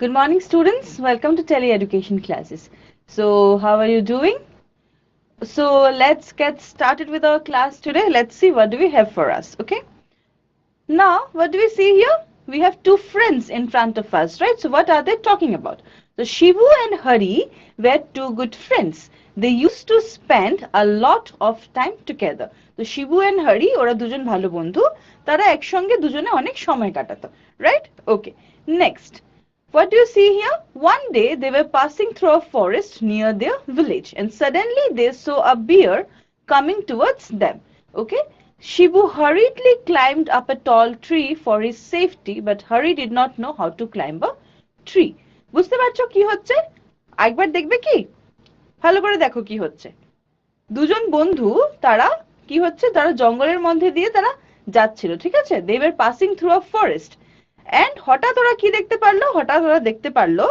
Good morning, students. Welcome to tele education classes. So, how are you doing? So, let's get started with our class today. Let's see what do we have for us. Okay. Now, what do we see here? We have two friends in front of us, right? So, what are they talking about? So, Shivu and Hari were two good friends. They used to spend a lot of time together. তো Shibu and Hari ওরা দুজন ভালো বন্ধু তারা একসঙ্গে দুজনে অনেক সময় কাটাতো, right? Okay. Next. What do you see here? One day they were passing through a forest near their village and suddenly they saw a bear coming towards them. Okay. Shibu hurriedly climbed up a tall tree for his safety, but Hari did not know how to climb a tree. বুঝতে পারছো কি হচ্ছে? একবার দেখবে কি? ভালো করে দেখো কি হচ্ছে। দুজন বন্ধু তারা কি হচ্ছে তারা জঙ্গলের মধ্যে দিয়ে তারা যাচ্ছিল, ঠিক আছে? They were passing through a forest. And হঠাৎ ওরা কি দেখতে পারলো? হঠাৎ ওরা দেখতে পারলো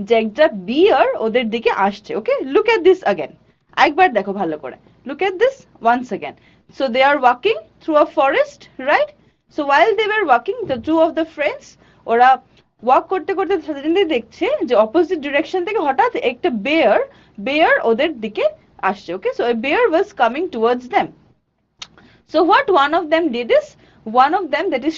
যে একটা বিয়ার ওদের দিকে আসছে। ওকে, look at this again. একবার দেখো ভালো করে। Look at this once again. So they are walking through a forest, right? So while they were walking, the two of the friends, ওরা ওয়াক করতে করতে suddenly দেখছে যে অপোজিট ডিরেকশন থেকে হঠাৎ একটা বেয়ার ওদের দিকে আসছে। ওকে, so a bear was coming towards them. So what one of them did is, one of them, that is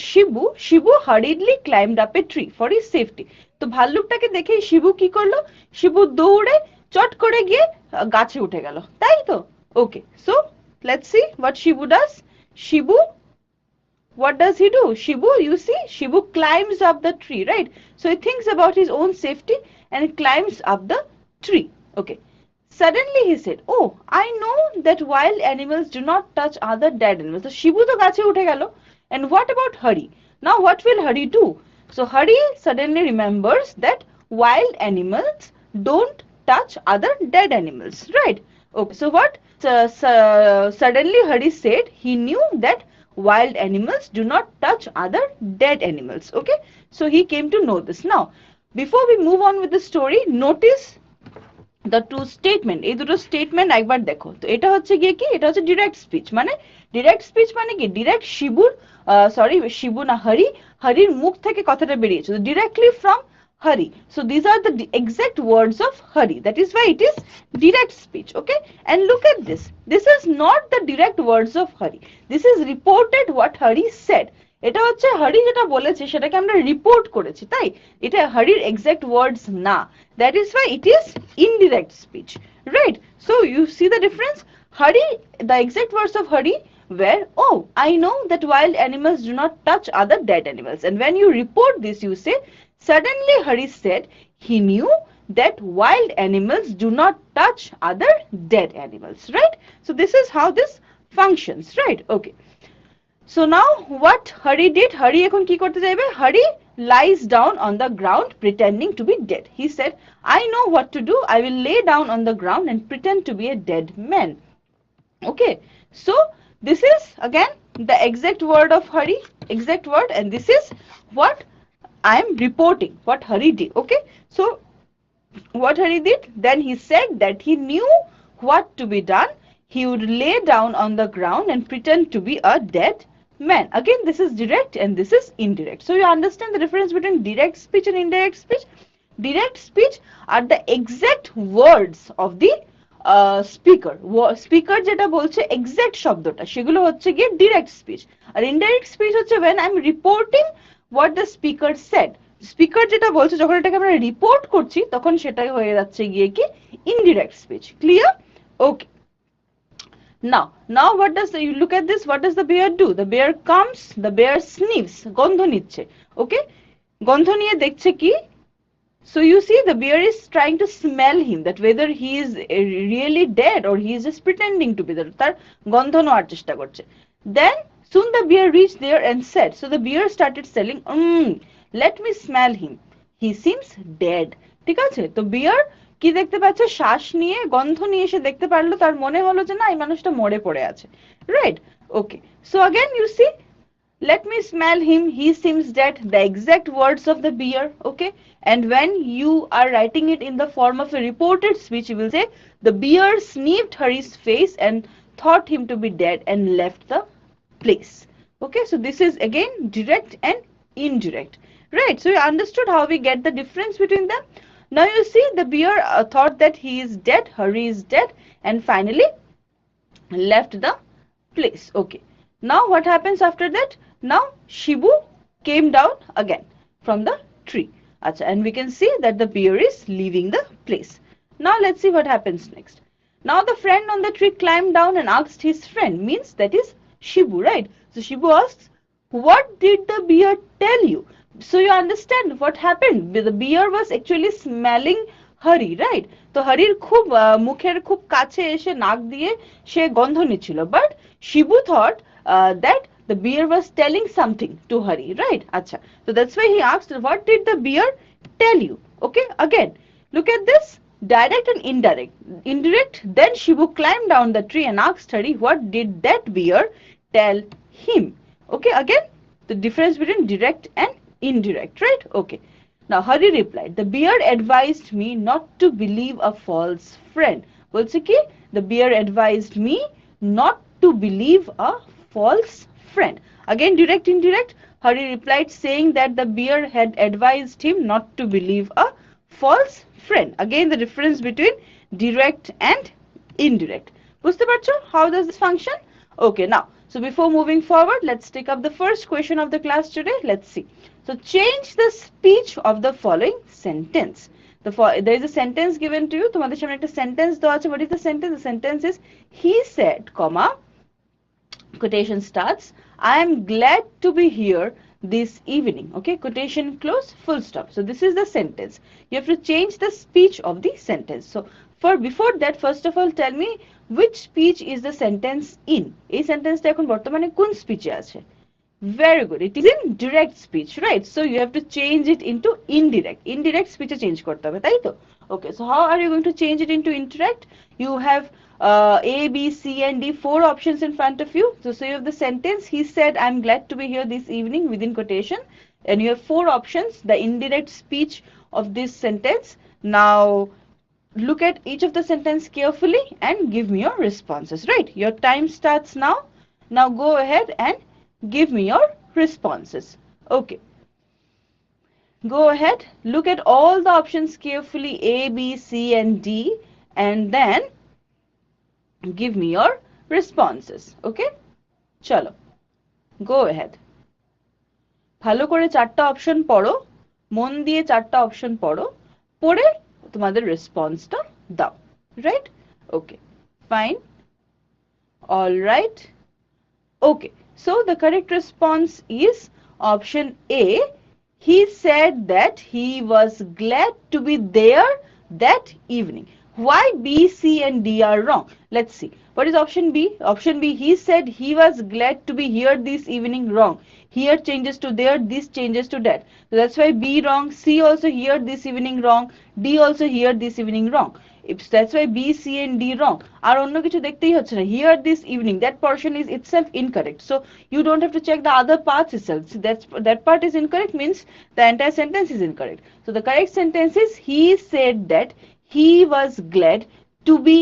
Shibu hurriedly climbed up a tree for his safety. তো ভাল্লুকটাকে দেখে শিবু কি করলো? শিবু দৌড়ে চট করে গিয়ে গাছে উঠে গেল, তাই তো? ওকে, so let's see what Shibu does. Shibu, what does he do? Shibu, you see, Shibu climbs up the tree, right? So he thinks about his own safety and he climbs up the tree. Okay. Suddenly he said, "Oh, I know that wild animals do not touch other dead animals." So Shibu to gache uthe gelo. And what about Hari? Now what will Hari do? So Hari suddenly remembers that wild animals don't touch other dead animals, right? Okay, so what? Suddenly Hari said he knew that wild animals do not touch other dead animals. Okay, so he came to know this. Now, before we move on with the story, notice the two statement. এই দুটো statement একবার দেখো। তো এটা হচ্ছে গিয়ে কি, এটা হচ্ছে ডিরেক্ট স্পিচ। মানে ডিরেক্ট স্পিচ মানে কি, ডিরেক্ট শিবু না হরির মুখ থেকে কথাটা বেরিয়েছে, directly from Hari. So these are the exact words of Hari. That is why it is direct speech. Okay, and look at this. This is not the direct words of Hari. This is reported what Hari said. এটা হচ্ছে হরি যেটা বলেছে সেটাকে আমরা report করেছি, তাই এটা হরির এক্সাক্ট ওয়ার্ডস না। That is why it is indirect speech, right? So you see the difference. Hari, the exact words of Hari were, "Oh, I know that wild animals do not touch other dead animals." And when you report this, you say, "Suddenly Hari said he knew that wild animals do not touch other dead animals." Right? So this is how this functions, right? Okay. So now what Hari did, Hari ekhon ki korte jaibe? Hari lies down on the ground pretending to be dead. He said, "I know what to do. I will lay down on the ground and pretend to be a dead man." Okay, so this is again the exact word of Hari, exact word, and this is what I am reporting, what Hari did. Okay, so what Hari did, then he said that he knew what to be done. He would lay down on the ground and pretend to be a dead man. Again, this is direct and this is indirect. So you understand the difference between direct speech and indirect speech. Direct speech are the exact words of the speaker. Speaker যেটা বলছে exact শব্দটা সেগুলো হচ্ছে গিয়ে direct speech. আর indirect speech হচ্ছে when I'm reporting what the speaker said. Speaker যেটা বলছে যখন এটাকে আমরা রিপোর্ট করছি তখন সেটা হয়ে যাচ্ছে গিয়ে কি indirect speech. Clear? Okay. Now what does you look at this? What does the bear do? The bear comes, the bear sniffs, গন্ধ নিচ্ছে। ওকে, গন্ধ নিয়ে দেখছে কি? So you see the bear is trying to smell him, that whether he is really dead or he is just pretending to be dead. তার গন্ধ নেওয়ার চেষ্টা করছে। Then soon the bear reached there and said, so the bear started selling, let me smell him. He seems dead. ঠিক আছে? তো bear কি দেখতে পাচ্ছে? শ্বাস নিয়ে গন্ধ নিয়ে এসে দেখতে পারলো, তার মনে হলো যে না এই মানুষটা মরে পড়ে আছে। Right? Okay. So again you see, let me smell him, he seems dead, the exact words of the bear. Okay, and when you are writing it in the form of a reported speech, you will say the bear sniffed Hari's face and thought him to be dead and left the place. Okay, so this is again direct and indirect. right? So you understood how we get the difference between them. Now you see the bear thought that he is dead, Hari is dead, and finally left the place. Okay, now what happens after that? Now Shibu came down again from the tree. Achha, and we can see that the bear is leaving the place. Now let's see what happens next. Now the friend on the tree climbed down and asked his friend, means that is Shibu, right? So Shibu asks, what did the bear tell you? So you understand what happened. The bear was actually smelling Hari, right? তো হরির খুব মুখের খুব কাছে এসে নাক দিয়ে সে গন্ধ নিচ্ছিল, but Shibu thought that the bear was telling something to Hari, right? আচ্ছা, so that's why he asked, what did the bear tell you? Okay, again look at this, direct and indirect. Indirect, then Shibu climbed down the tree and asked Hari, what did that bear tell him? Okay, again the difference between direct and indirect, right? Okay, now Hari replied, the bear advised me not to believe a false friend. বলছে কি, the bear advised me not to believe a false friend. Again direct indirect, Hari replied saying that the bear had advised him not to believe a false friend. Again the difference between direct and indirect. বুঝতে পারছো how does this function? Okay, now so before moving forward, let's take up the first question of the class today. Let's see. So change the speech of the following sentence. There is a sentence given to you. তোমাদের সামনে একটা sentence দেওয়া আছে. What is the sentence? The sentence is, he said, comma, quotation starts, I am glad to be here this evening. Okay, quotation close, full stop. So this is the sentence. You have to change the speech of the sentence. So before that, first of all, tell me which speech is the sentence in. এই sentence টা এখন বর্তমানে কোন speech এ আছে? Very good. It is in direct speech, right? So you have to change it into indirect. Indirect speech change korte hobe, tai to? Okay, so how are you going to change it into indirect? You have A, B, C, and D, 4 options in front of you. So you have the sentence, he said, I'm glad to be here this evening, within quotation. And you have 4 options, the indirect speech of this sentence. Now, look at each of the sentence carefully and give me your responses, right? Your time starts now. Now go ahead and give me your responses. Okay, go ahead, look at all the options carefully, A, B, C, and D, and then give me your responses. Okay, chalo, go ahead. ভালো করে 4টা option পড়ো, মন দিয়ে 4টা option পড়ো, পড়ে তোমাদের রেসপন্সটা দাও, right? Okay, fine, all right. Okay, so the correct response is option A. He said that he was glad to be there that evening. Why B, C, and D are wrong? Let's see. What is option B? Option B, he said he was glad to be here this evening, wrong. Here changes to there, this changes to that. So that's why B wrong, C also here this evening wrong, D also here this evening wrong. That's why B, C, and D wrong. আর অন্য কিছু দেখতেই হচ্ছে না. Here this evening, that portion is itself incorrect. So you don't have to check the other parts itself. So that part is incorrect, means the entire sentence is incorrect. So the correct sentence is, he said that he was glad to be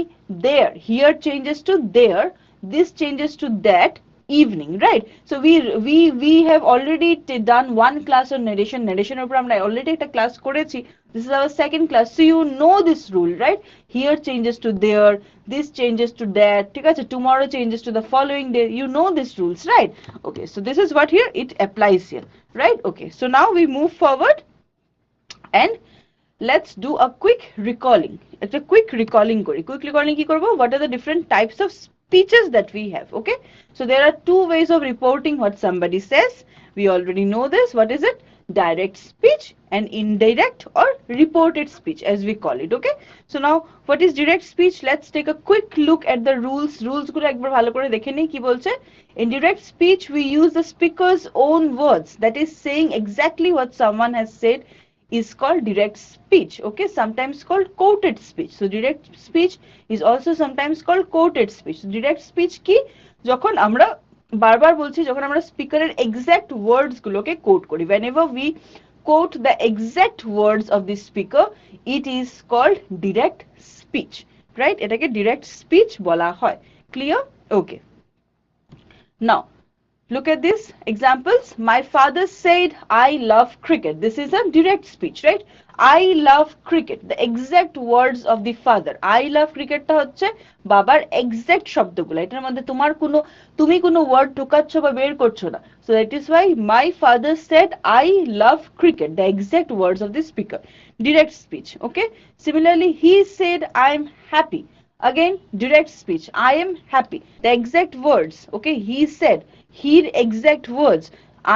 there. Here changes to there, this changes to that evening, right? So we have already done one class on narration. Narration উপর আমরা already একটা class করেছি. This is our second class, so you know this rule, right? Here changes to there, this changes to that, ঠিক আছে? Tomorrow changes to the following day. You know these rules, right? Okay, so this is what here it applies here, right? Okay, so now we move forward and let's do a quick recalling. It's a quick recalling kori. Quick recalling ki korbo? What are the different types of speeches that we have? Okay, so there are 2 ways of reporting what somebody says. We already know this. What is it? Direct speech and indirect or reported speech, as we call it. Okay, so now what is direct speech? Let's take a quick look at the rules. Rules gulo ekbar bhalo kore dekhe nei ki bolche. In direct speech we use the speaker's own words, that is saying exactly what someone has said, is called direct speech. Okay, sometimes called quoted speech. So direct speech is also sometimes called quoted speech. So direct speech ki যখন আমরা বারবার বলছি, যখন আমরা স্পিকারের exact ওয়ার্ডস গুলোকে coat করি, whenever we quote the exact words of the speaker, it is called direct speech, right? এটাকে direct speech বলা হয়. Clear? Okay, now Look at these examples. My father said, I love cricket. This is a direct speech, right? I love cricket. The exact words of the father. I love cricket টা হচ্ছে বাবার exact শব্দগুলো। এটার মধ্যে তুমি কোনো word ঢুকাচ্ছ বা বের করছো না। So that is why my father said, I love cricket. The exact words of the speaker. Direct speech. Okay. Similarly, he said, I am happy. Again, direct speech. I am happy. The exact words. Okay. He said. Here exact words.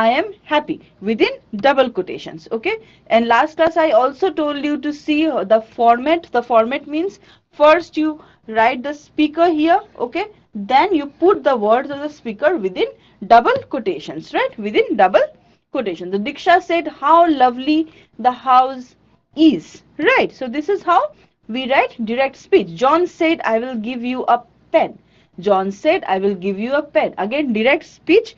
I am happy within double quotations. Okay. And last class I also told you to see the format. The format means first you write the speaker here. Okay. Then you put the words of the speaker within double quotations. Right. Within double quotations. The Diksha said how lovely the house is. Right. So this is how we write direct speech. John said I will give you a pen. John said, I will give you a pen. Again, direct speech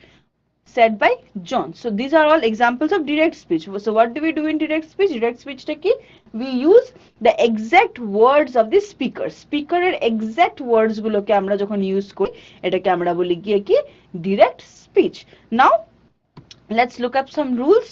said by John. So these are all examples of direct speech. So what do we do in direct speech? Direct speech ki we use the exact words of the speaker. Speaker এর exact words গুলোকে আমরা যখন use করি এটাকে আমরা বলি গিয়ে কি direct speech. Now let's look up some rules.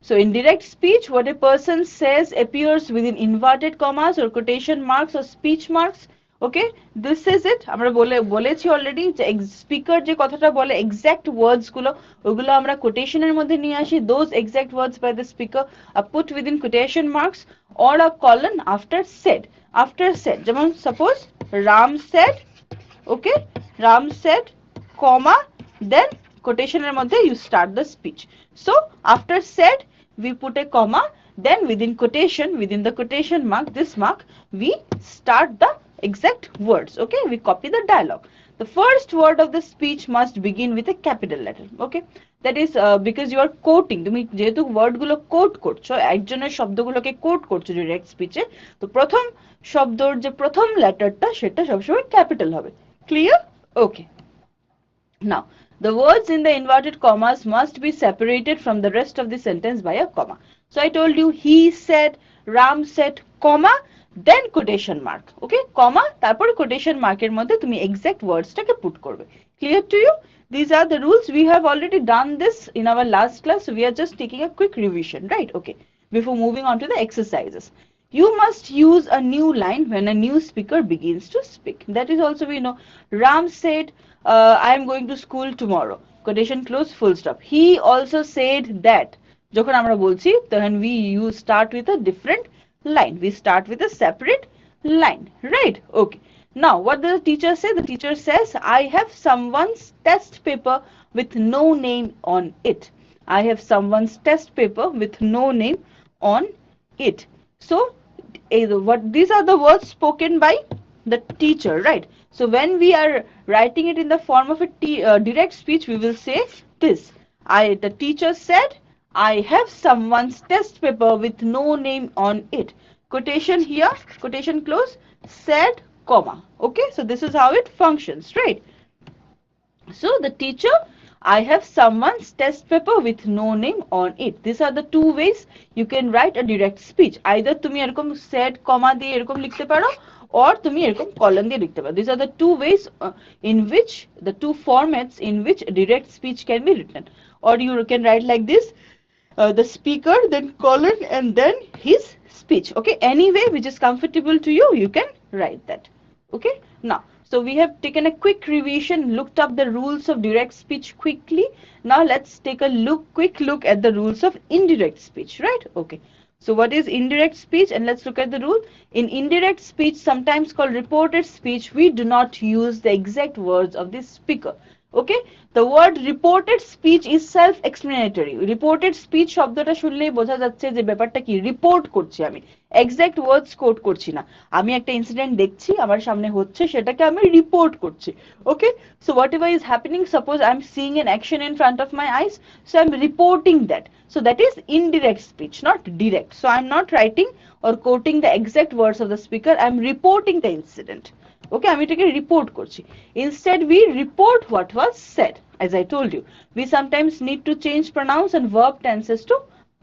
So in direct speech, what a person says appears within inverted commas or quotation marks or speech marks. Okay, this is it. আমরা বলেছি already যে speaker যে কথাটা বলে exact ওয়ার্ডস গুলো ওগুলো আমরা কোটেশনের মধ্যে নিয়ে আসি। Those exact words by the speaker are put within quotation marks or a colon after said. After said, যেমন suppose Ram said, okay, Ram said, comma, then quotationের মধ্যে you start the speech. So after said we put a comma, then within the quotation mark, this mark, we start the exact words. Okay, we copy the dialogue. The first word of the speech must begin with a capital letter. Okay, that is because you are quoting. তুমি যেহেতু word গুলো coat করছো, একজনের শব্দগুলোকে coat করছো direct স্পিচে, তো প্রথম শব্দর যে প্রথম লেটারটা সেটা সবসময় ক্যাপিটাল হবে। Clear? Okay. Now, the words in the inverted commas must be separated from the rest of the sentence by a comma. So I told you he said, Ram said, comma, then quotation mark. Okay, comma, তারপর quotation mark এর মধ্যে তুমি exact words টাকে put করবে. Clear to you? These are the rules. We have already done this in our last class. So we are just taking a quick revision, right? Okay, before moving on to the exercises. You must use a new line when a new speaker begins to speak. That is also we know. Ram said, I am going to school tomorrow. Quotation close, full stop. He also said that. যখন আমরা বলছি তখন we use start with a different line. We start with a separate line. Right? Okay. Now, what does the teacher say? The teacher says, I have someone's test paper with no name on it. I have someone's test paper with no name on it. So, these are the words spoken by the teacher, right? So when we are writing it in the form of a direct speech, we will say this. The teacher said, I have someone's test paper with no name on it. Quotation here, quotation close, said, comma. Okay, so this is how it functions, right? So the teacher, I have someone's test paper with no name on it. These are the two ways you can write a direct speech. Either তুমি এরকম said, comma দিয়ে এরকম লিখতে পারো, or তুমি এরকম colon দিয়ে লিখতে পারো. These are the two ways in which, the two formats in which direct speech can be written. Or you can write like this, the speaker, then colon, and then his speech. Okay, any way which is comfortable to you, you can write that. Okay, now, so we have taken a quick revision, looked up the rules of direct speech quickly. Now let's take a quick look at the rules of indirect speech, right? Okay. So what is indirect speech? And let's look at the rule. In indirect speech, sometimes called reported speech, we do not use the exact words of the speaker. Okay, the word reported speech is self-explanatory. Reported speech শব্দটা শুনলেই বোঝা যাচ্ছে যে ব্যাপারটা কি report করছি আমি, exact ওয়ার্ডস coat করছি না। আমি একটা ইনসিডেন্ট দেখছি আমার সামনে হচ্ছে সেটাকে আমি রিপোর্ট করছি। Okay, so whatever is happening, suppose I am seeing an action in front of my eyes, so I am reporting that. So that is indirect speech, not direct. So I am not writing or quoting the exact words of the speaker. I am reporting the incident. Okay, আমি এটাকে report করছি। Instead we report what was said. As I told you, we sometimes need to change pronouns and verb tenses to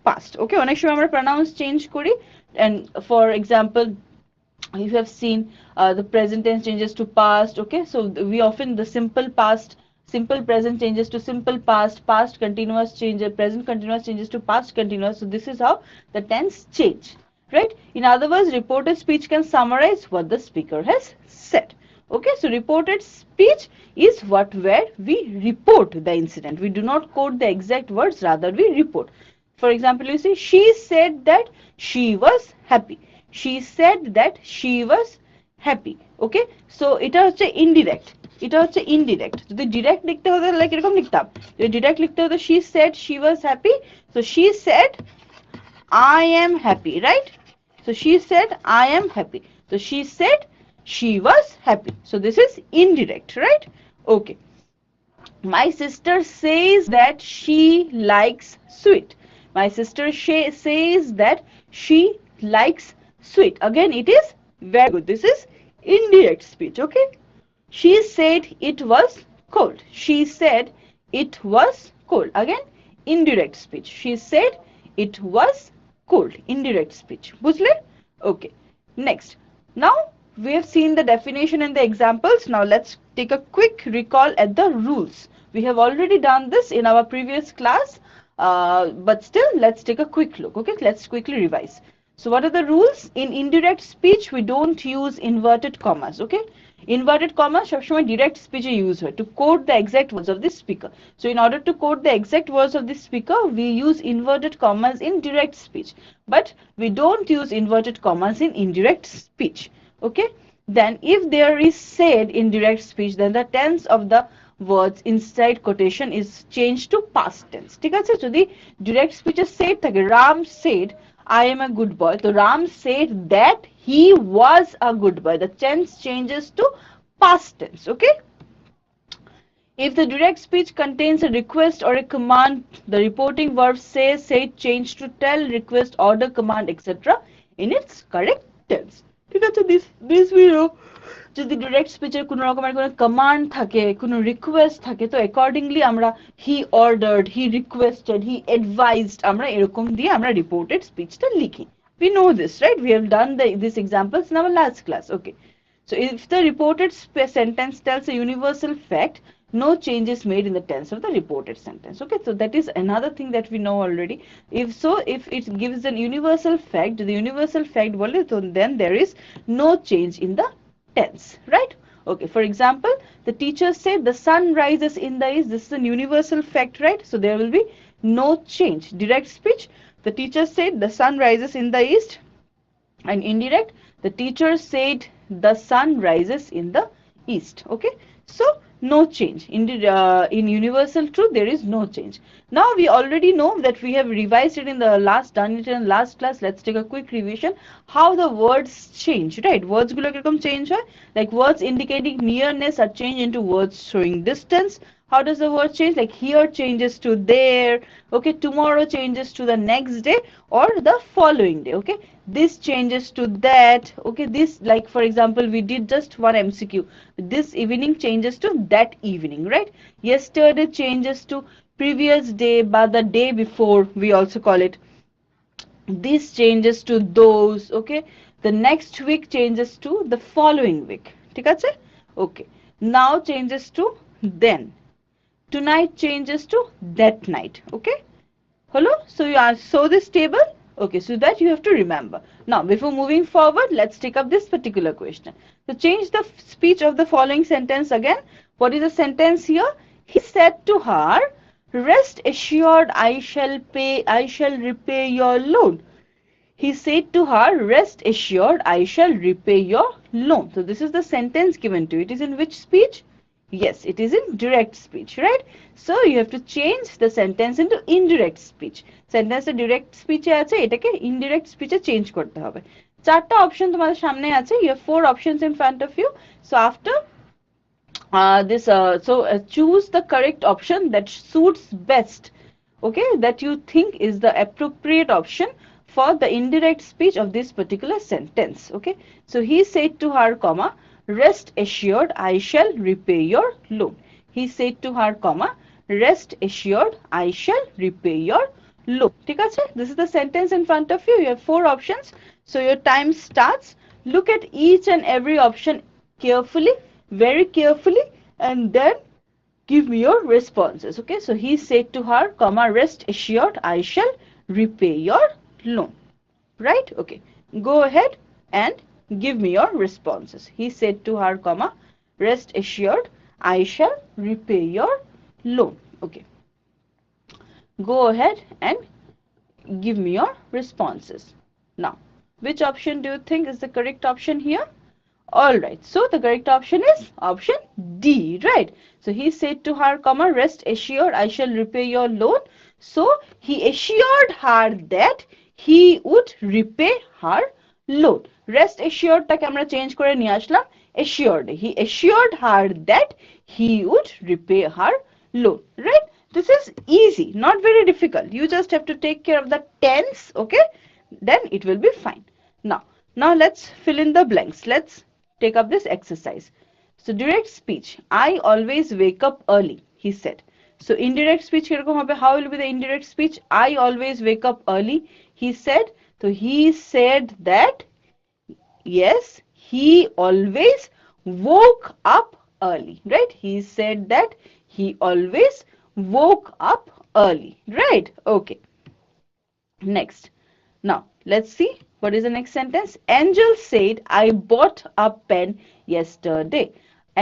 past. Okay, অনেক সময় আমরা pronouns change করি, and for example you have seen the present tense changes to past. Okay, so we often the simple past Simple present changes to simple past, past continuous changes, present continuous changes to past continuous. So this is how the tense change, right? In other words, reported speech can summarize what the speaker has said. Okay, so reported speech is what where we report the incident. We do not quote the exact words, rather we report. For example, you see, she said that she was happy. She said that she was happy. Okay, so এটা হচ্ছে indirect. এটা হচ্ছে indirect. যদি direct লিখতে হতো like এরকম লিখতাম। যদি direct লিখতে হতো she said she was happy. So she said I am happy, right? So she said I am happy. So she said she was happy. So this is indirect, right? Okay. My sister says that she likes sweet. My sister says that she likes sweet. Again, it is very good. This is indirect speech, okay? She said it was cold. She said it was cold. Again, indirect speech. She said it was cold. Indirect speech. Bujhle? Okay. Next. Now, we have seen the definition and the examples. Now, let's take a quick recall at the rules. We have already done this in our previous class, but still, let's take a quick look. Okay, let's quickly revise. So, what are the rules? In indirect speech, we don't use inverted commas. Okay, inverted commas সবসময় direct speech use হয় to quote the exact words of the speaker. So, in order to quote the exact words of the speaker, we use inverted commas in direct speech, but we don't use inverted commas in indirect speech. Okay, then if there is said in direct speech, then the tense of the words inside quotation is changed to past tense. ঠিক আছে, যদি direct speech said থাকে Ram said I am a good boy, so Ram said that he was a good boy. The tense changes to past tense. Okay, if the direct speech contains a request or a command, the reporting verb say, said, change to tell, request, order, command, etc. in its correct tense. ঠিক আছে, this we know. যদি direct speech এর কোনো রকমের কোনো command থাকে, কোনো request থাকে, তো accordingly আমরা he ordered, he requested, he advised, আমরা এরকম দিয়ে আমরা reported speech টা লিখি. We know this, right? We have done these examples in our last class. Okay. So if the reported sentence tells a universal fact, no change is made in the tense of the reported sentence. Okay, so that is another thing that we know already. If it gives an universal fact, the universal fact বলে, so then there is no change in the tense, right? Okay, for example, the teacher said the sun rises in the east. This is an universal fact, right? So there will be no change. Direct speech, the teacher said the sun rises in the east, and indirect, the teacher said the sun rises in the east. Okay, so no change. In universal truth, there is no change. Now we already know that we have revised it in the done it in the last class. Let's take a quick revision how the words change, right? Words gulo kirokom change hoy, like words indicating nearness are changed into words showing distance. How does the word change? Like here changes to there. Okay, tomorrow changes to the next day or the following day. Okay, this changes to that. Okay, this, like for example, we did just one MCQ. This evening changes to that evening, right? Yesterday changes to previous day, but the day before, we also call it. This changes to those. Okay, the next week changes to the following week. ঠিক আছে? Okay, now changes to then. Tonight changes to that night. Okay, hello, so you are so this table. Okay, so that you have to remember. Now before moving forward, let's take up this particular question. So change the speech of the following sentence again. What is the sentence here? He said to her, rest assured, I shall repay your loan. He said to her, rest assured, I shall repay your loan. So this is the sentence given to you. It is in which speech? Yes, it is in direct speech, right? So you have to change the sentence into indirect speech. Sentence direct speech এ আছে, এটাকে indirect speech এ change করতে হবে। চারটা option তোমাদের সামনে আছে। You have 4 options in front of you. So after choose the correct option that suits best. Okay, that you think is the appropriate option for the indirect speech of this particular sentence. Okay, so he said to her, comma, rest assured, I shall repay your loan. He said to her, comma, rest assured, I shall repay your loan. ঠিক আছে? This is the sentence in front of you. You have 4 options. So your time starts. Look at each and every option carefully, very carefully, and then give me your responses. Okay, so he said to her, comma, rest assured, I shall repay your loan. Right? Okay, go ahead and give me your responses. He said to her, comma, rest assured, I shall repay your loan. Okay, go ahead and give me your responses. Now, which option do you think is the correct option here? Alright, so the correct option is option D, right? So he said to her, comma, rest assured, I shall repay your loan. So he assured her that he would repay her loan. Rest assured টাকে আমরা change করে নিয়ে আসলাম assured. He assured her that he would repay her loan, right? This is easy, not very difficult. You just have to take care of the tense, okay? Then it will be fine. Now let's fill in the blanks. Let's take up this exercise. So direct speech, I always wake up early, he said. So indirect speech কিরকম হবে? How will be the indirect speech? I always wake up early, he said. So he said that, yes, he always woke up early, right? He said that he always woke up early, right? Okay. Next. Now, let's see. What is the next sentence? Angel said, I bought a pen yesterday.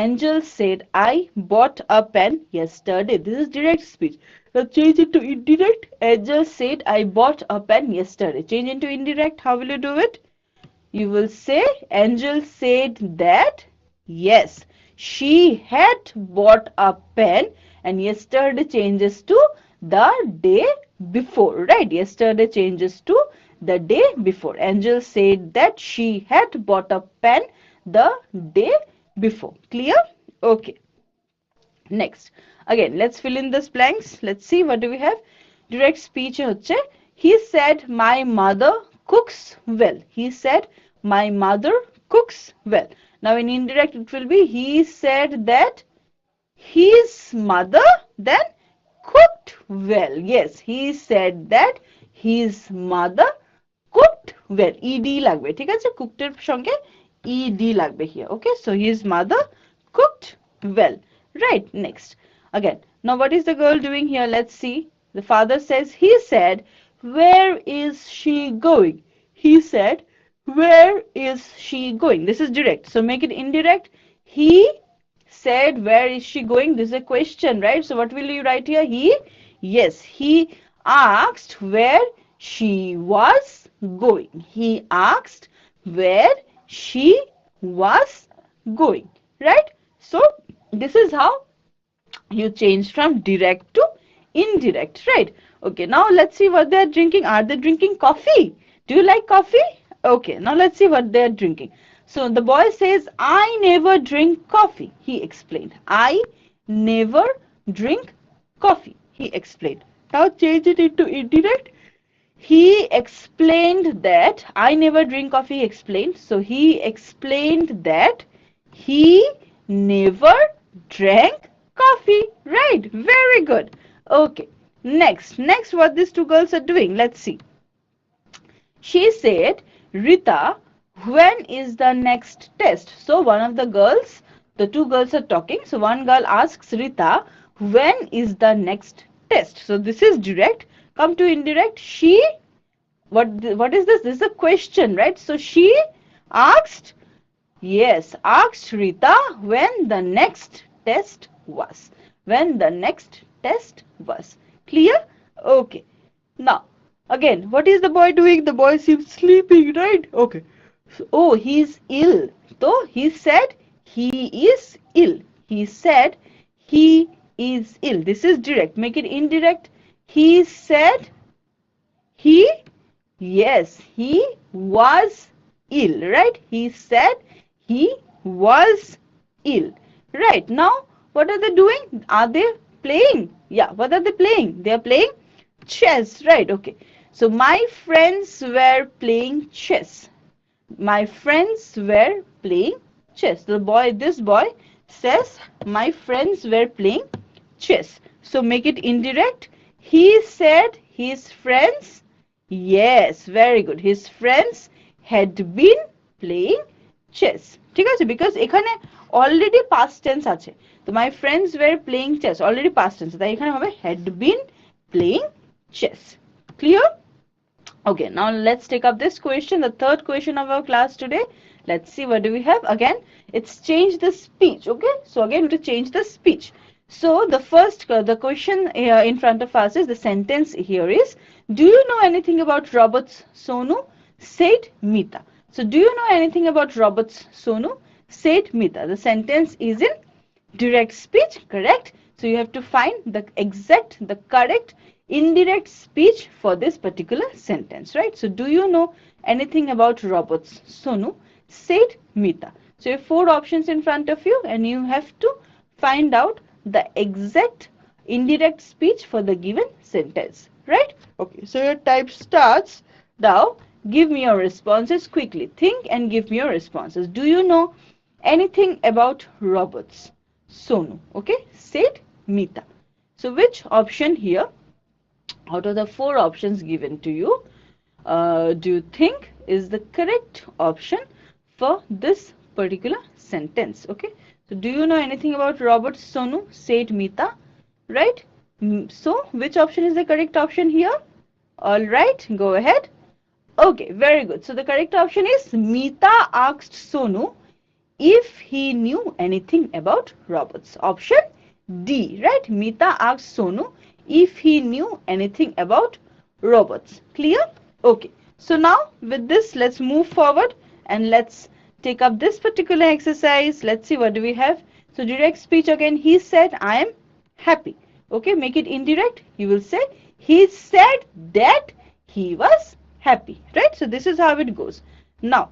Angel said, I bought a pen yesterday. This is direct speech. Now change it to indirect. Angel said, I bought a pen yesterday. Change into indirect. How will you do it? You will say, Angel said that, yes, she had bought a pen, and yesterday changes to the day before, right? Yesterday changes to the day before. Angel said that she had bought a pen the day before. Clear? Okay. Next. Again, let's fill in these blanks. Let's see, what do we have? Direct speech হচ্ছে, he said, my mother cooks well. He said, my mother cooks well. Now in indirect it will be, he said that his mother then cooked well. Yes, he said that his mother cooked well. ed লাগবে, ঠিক আছে? cooked এর সঙ্গে ed লাগবে here. Okay, so his mother cooked well. Right, next. Again, now what is the girl doing here? Let's see. The father says, he said, where is she going? He said, where is she going? This is direct, so make it indirect. He said, where is she going? This is a question, right? So what will you write here? Yes, he asked where she was going. He asked where she was going, right? So this is how you change from direct to indirect, right? Okay, now let's see what they are drinking. Are they drinking coffee? Do you like coffee? Okay, now let's see what they are drinking. So the boy says, I never drink coffee, he explained. I never drink coffee, he explained. Now change it into indirect. He explained that, I never drink coffee, he explained. So he explained that he never drank coffee, right? Very good. Okay, next what these two girls are doing, let's see. She said, Rita, when is the next test? So one of the girls, the two girls are talking. So one girl asks Rita, when is the next test? So this is direct. Come to indirect. She, what is this? This is a question, right? So she asked, yes, asked Rita when the next test was. When the next test was. Clear? Okay. Now, again, what is the boy doing? The boy seems sleeping, right? Okay. So, oh, he is ill. So he said he is ill. He said he is ill. This is direct. Make it indirect. He said he, yes, he was ill, right? He said he was ill. Right. Now, what are they doing? Are they playing? Yeah, what are they playing? They are playing chess, right? Okay. So my friends were playing chess. My friends were playing chess. This boy says, my friends were playing chess. So make it indirect. He said his friends, yes, very good. His friends had been playing chess. ঠিক আছে, because এখানে already past tense আছে, তো my friends were playing chess, already past tense, তাই এখানে হবে had been playing chess. Clear? Okay, now let's take up this question, the third question of our class today. Let's see what do we have. Again, it's change the speech. Okay, so again to change the speech. So the first the question in front of us is, the sentence here is, do you know anything about robots, Sonu? Said Mita. So do you know anything about robots, Sonu? Said Mita. The sentence is in direct speech, correct? So you have to find the exact, the correct indirect speech for this particular sentence, right? So do you know anything about robots, Sonu? Said Mita. So you have four options in front of you and you have to find out the exact indirect speech for the given sentence, right? Okay, so your type starts now. Give me your responses quickly. Think and give me your responses. Do you know anything about robots, Sonu? Okay, said Mita. So which option here out of the four options given to you do you think is the correct option for this particular sentence? Okay, so do you know anything about robots, Sonu? Said Mita, right? So which option is the correct option here? All right, go ahead. Okay, very good. So the correct option is, Mita asked Sonu if he knew anything about robots. Option D, right? Mita asked Sonu if he knew anything about robots. Clear? Okay. So now with this, let's move forward and let's take up this particular exercise. Let's see what do we have. So direct speech again, he said, I am happy. Okay, make it indirect. You will say, he said that he was happy, right? So this is how it goes. Now,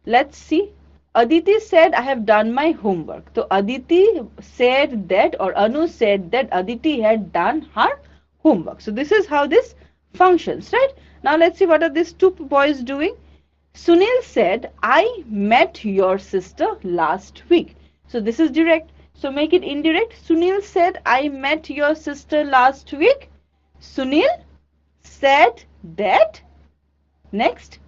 let's see. Aditi said, I have done my homework. So Aditi said that, or Anu said that Aditi had done her homework. So this is how this functions, right? Now let's see what are these two boys doing. Sunil said, I met your sister last week. So this is direct. So make it indirect. Sunil said, I met your sister last week. Sunil said that. Next,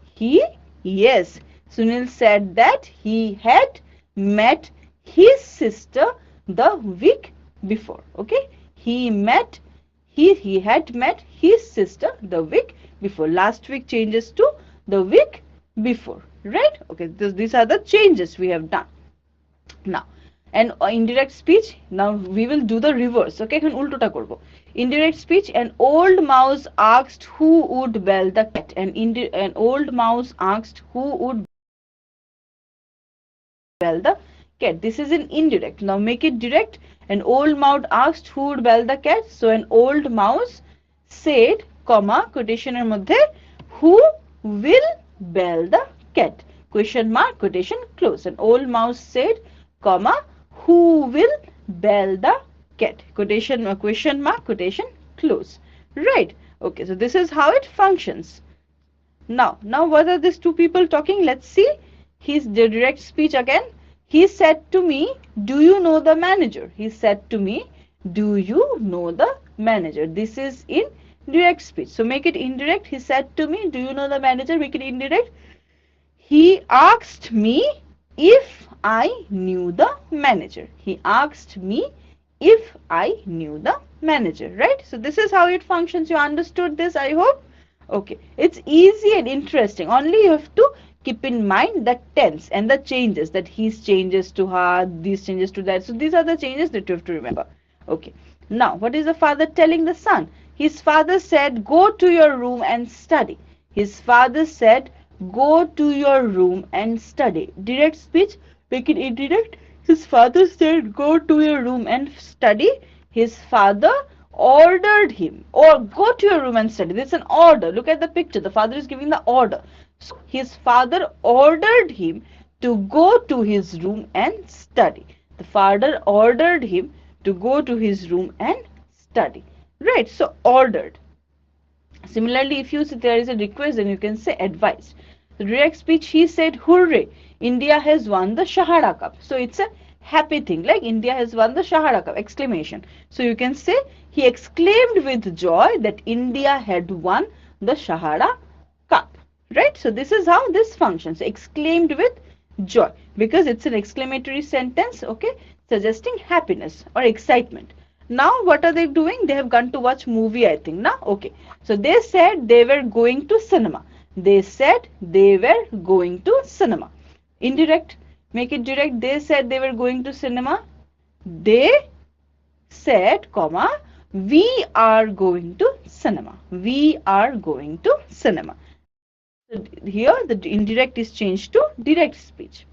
yes. Sunil said that he had met his sister the week before. Okay, he had met his sister the week before. Last week changes to the week before, right? Okay, these are the changes we have done. Now, and indirect speech, now we will do the reverse. Okay, এখন উল্টোটা করব. Indirect speech, an old mouse asked who would bell the cat. An old mouse asked who would bell the cat. This is an indirect. Now make it direct. An old mouse asked who would bell the cat. So an old mouse said, comma, quotation এর মধ্যে, who will bell the cat? Question mark, quotation close. An old mouse said, comma, who will bell the cat? Quotation, question mark, quotation close. Right. Okay, so this is how it functions. Now what are these two people talking? Let's see. His direct speech again. He said to me, do you know the manager? He said to me, do you know the manager? This is in direct speech. So make it indirect. He said to me, do you know the manager? Make it indirect. He asked me if I knew the manager. He asked me if I knew the manager, right? So this is how it functions. You understood this, I hope. Okay, it's easy and interesting. Only you have to keep in mind the tense and the changes, that his changes to her, these changes to that. So these are the changes that you have to remember. Okay, now what is the father telling the son? His father said, go to your room and study. His father said, go to your room and study. Direct speech, make it indirect. His father said, go to your room and study. His father ordered him, or go to your room and study. This is an order. Look at the picture. The father is giving the order. So his father ordered him to go to his room and study. The father ordered him to go to his room and study. Right, so ordered. Similarly, if you see there is a request, then you can say advised. The direct speech, he said, hooray, India has won the Shahara Cup. So it's a happy thing, like India has won the Shahara Cup, exclamation. So you can say, he exclaimed with joy that India had won the Shahara Cup. Right, so this is how this functions. Exclaimed with joy, because it's an exclamatory sentence, okay, suggesting happiness or excitement. Now what are they doing? They have gone to watch movie, I think. Now, okay, so they said they were going to cinema. They said they were going to cinema. Indirect, make it direct. They said they were going to cinema. They said, comma, we are going to cinema. We are going to cinema. So here the indirect is changed to direct speech.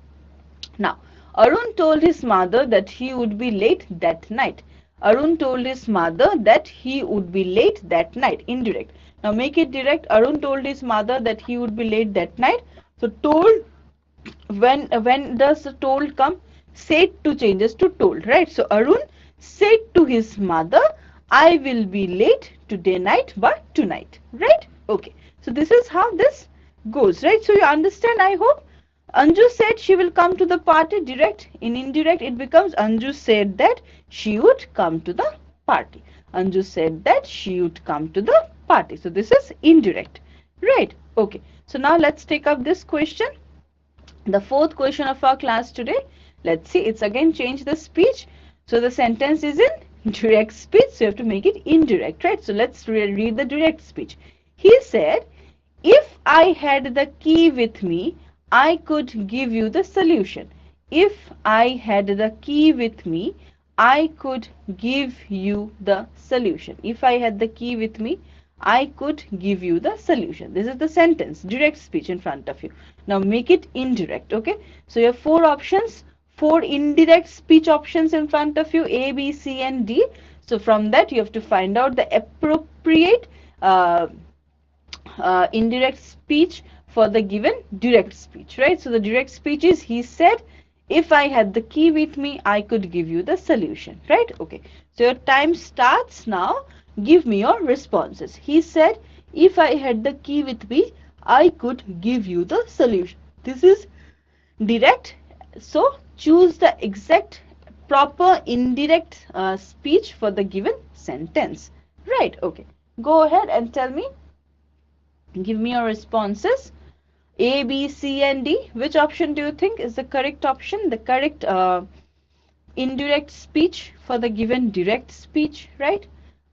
Now, Arun told his mother that he would be late that night. Arun told his mother that he would be late that night. Indirect. Now make it direct. Arun told his mother that he would be late that night. So told, when does the told come? Said to changes to told, right? So Arun said to his mother, I will be late today night, but tonight, right? Okay. So this is how this goes, right? So you understand, I hope. Anju said she will come to the party. Direct. In indirect, it becomes Anju said that she would come to the party. Anju said that she would come to the party. So this is indirect, right? Okay. So now let's take up this question, the fourth question of our class today. Let's see. It's again change the speech. So the sentence is in direct speech. So you have to make it indirect, right? So let's read the direct speech. He said, if I had the key with me, I could give you the solution. If I had the key with me, I could give you the solution. If I had the key with me, I could give you the solution. This is the sentence, direct speech in front of you. Now make it indirect, okay? So you have four options, four indirect speech options in front of you, A, B, C, and D. So from that you have to find out the appropriate indirect speech for the given direct speech, right? So the direct speech is, he said, if I had the key with me, I could give you the solution, right? Okay. So your time starts now. Give me your responses. He said, if I had the key with me, I could give you the solution. This is direct. So choose the exact proper indirect speech for the given sentence, right? Okay. Go ahead and tell me. Give me your responses. A, B, C, and D. Which option do you think is the correct option? The correct indirect speech for the given direct speech, right?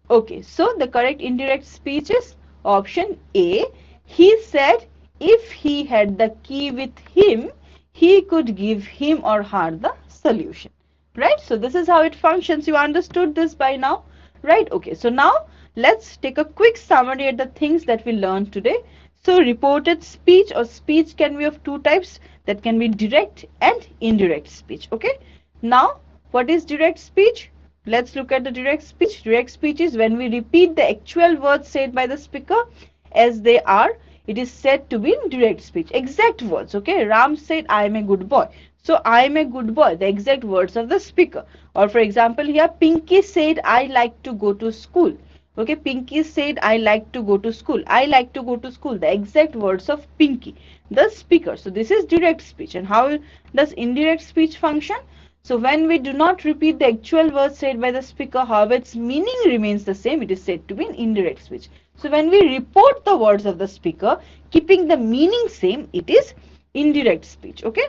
Okay, so the correct indirect speech is option A. He said if he had the key with him, he could give him or her the solution, right? So this is how it functions. You understood this by now, right? Okay, so now let's take a quick summary at the things that we learned today. So reported speech or speech can be of two types, that can be direct and indirect speech, okay? Now, what is direct speech? Let's look at the direct speech. Direct speech is when we repeat the actual words said by the speaker as they are. It is said to be in direct speech. Exact words, okay? Ram said, I am a good boy. So, I am a good boy, the exact words of the speaker. Or for example, here, Pinky said, I like to go to school. Okay, Pinky said, I like to go to school. I like to go to school. The exact words of Pinky, the speaker. So this is direct speech. And how does indirect speech function? So when we do not repeat the actual words said by the speaker, however its meaning remains the same, it is said to be an indirect speech. So when we report the words of the speaker, keeping the meaning same, it is indirect speech. Okay.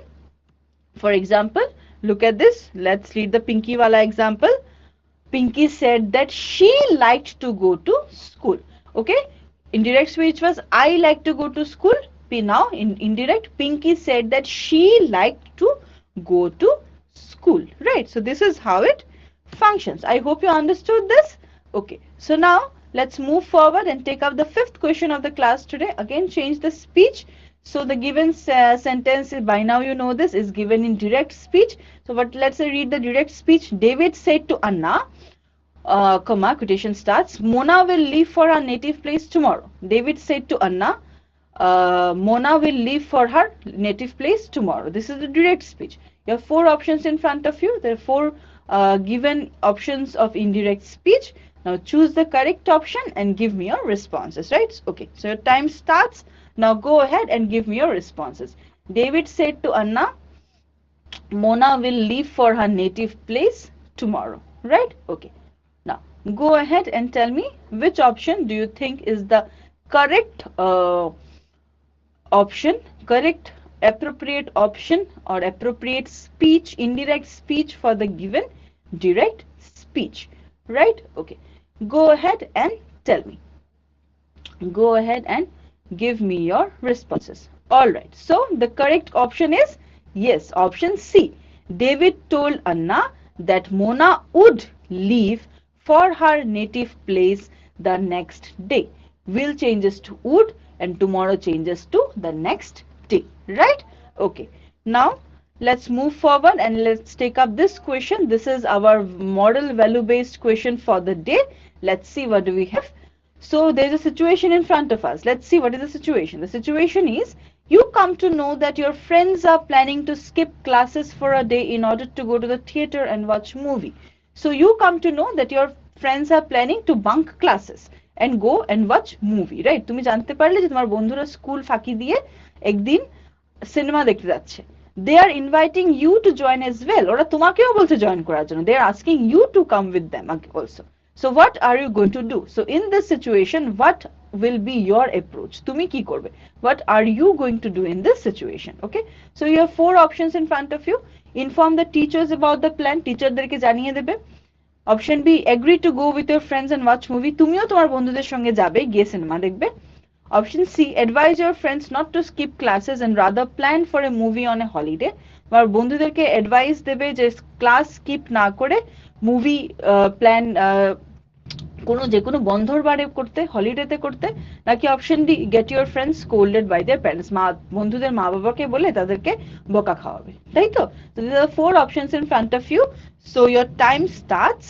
For example, look at this. Let's read the Pinky wala example. Pinky said that she liked to go to school. Okay. Indirect speech was I like to go to school. Now in indirect, Pinky said that she liked to go to school. Right. So this is how it functions. I hope you understood this. Okay. So now let's move forward and take up the fifth question of the class today. Again, change the speech. So the given sentence, by now you know this, is given in direct speech. So but let's read the direct speech. David said to Anna, comma, quotation starts, Mona will leave for her native place tomorrow. David said to Anna, Mona will leave for her native place tomorrow. This is the direct speech. You have four options in front of you. There are four given options of indirect speech. Now choose the correct option and give me your responses, right? Okay, so your time starts. Now go ahead and give me your responses. David said to Anna, Mona will leave for her native place tomorrow, right? Okay. Now go ahead and tell me which option do you think is the correct option, correct appropriate option or appropriate speech, indirect speech for the given direct speech, right? Okay, go ahead and tell me. Go ahead and give me your responses. All right, so the correct option is yes, option C. David told Anna that Mona would leave for her native place the next day. Will changes to would and tomorrow changes to the next day, right? Okay, now let's move forward and let's take up this question. This is our model value based question for the day. Let's see what do we have. So there's a situation in front of us. Let's see what is the situation. The situation is you come to know that your friends are planning to skip classes for a day in order to go to the theater and watch movie. So you come to know that your friends are planning to bunk classes and go and watch movie, right? তুমি জানতে পারলে যে তোমার বন্ধুরা school ফাঁকি দিয়ে একদিন cinema দেখতে যাচ্ছে। They are inviting you to join as well. ওরা তোমাকেও বলছে জয়েন করার জন্য। They are asking you to come with them also. So what are you going to do? So in this situation, what will be your approach? তুমি কি করবে? What are you going to do in this situation? Okay. So you have 4 options in front of you. Inform the teachers about the plan. টিচারদেরকে জানিয়ে দেবে। Option B, agree to go with your friends and watch movie. তুমিও তোমার বন্ধুদের সঙ্গে যাবে, গিয়ে cinema দেখবে। Option C, advise your friends not to skip classes and rather plan for a movie on a holiday. তোমার বন্ধুদেরকে অ্যাডভাইস দেবে যে ক্লাস স্কিপ না করে মুভি প্ল্যান কোনো যে কোনো বন্ধর বারে করতে, হলিডেতে করতে, নাকি option D, get your friends scolded by their parents, বন্ধুদের মা বাবাকে বলে তাদেরকে বকা খাওয়াবে, তাই তো? So these are 4 options in front of you. So your time starts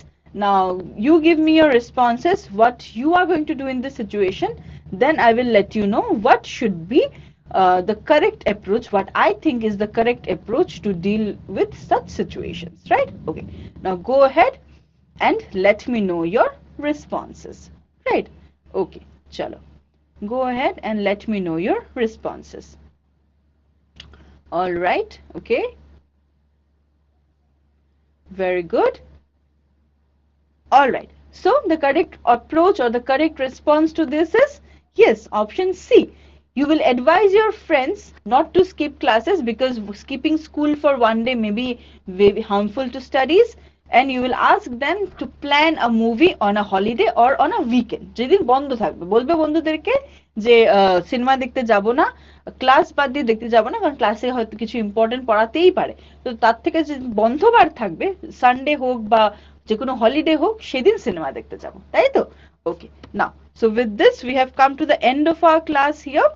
now. You give me your responses, what you are going to do in this situation, then I will let you know what should be the correct approach, what I think is the correct approach to deal with such situations, right? Okay, now go ahead and let me know your responses, right? Okay, chalo, go ahead and let me know your responses. All right, okay, very good. All right, so the correct approach or the correct response to this is yes, option C. You will advise your friends not to skip classes because skipping school for one day may be very harmful to studies, and you will ask them to plan a movie on a holiday or on a weekend. যেদিন বন্ধ থাকবে বলবে বন্ধুদেরকে যে cinema দেখতে যাব না, class বাদ দিয়ে দেখতে যাব না, কারণ ক্লাসে হয়তো কিছু ইম্পর্টেন্ট পড়াতেই পারে, তো তার থেকে যে বন্ধবার থাকবে সানডে হোক বা যে কোনো হলিডে হোক সেদিন সিনেমা দেখতে যাব, তাই তো? ওকে, নাও so with this we have come to the end of our class here.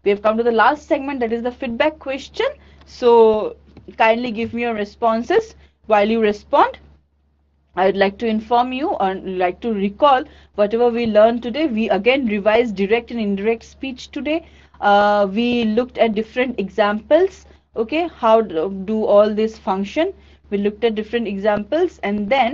We have come to the last segment, that is the feedback question. So kindly give me your responses. While you respond, I would like to inform you or like to recall whatever we learned today. We again revised direct and indirect speech today. We looked at different examples. Okay, how do all this function? We looked at different examples and then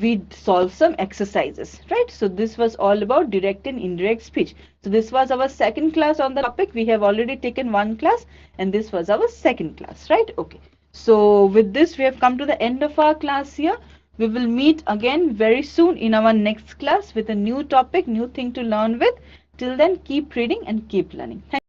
we solved some exercises, right? So this was all about direct and indirect speech. So this was our second class on the topic. We have already taken 1 class and this was our second class, right? Okay, so with this we have come to the end of our class here. We will meet again very soon in our next class with a new topic, new thing to learn with. Till then, keep reading and keep learning. Thank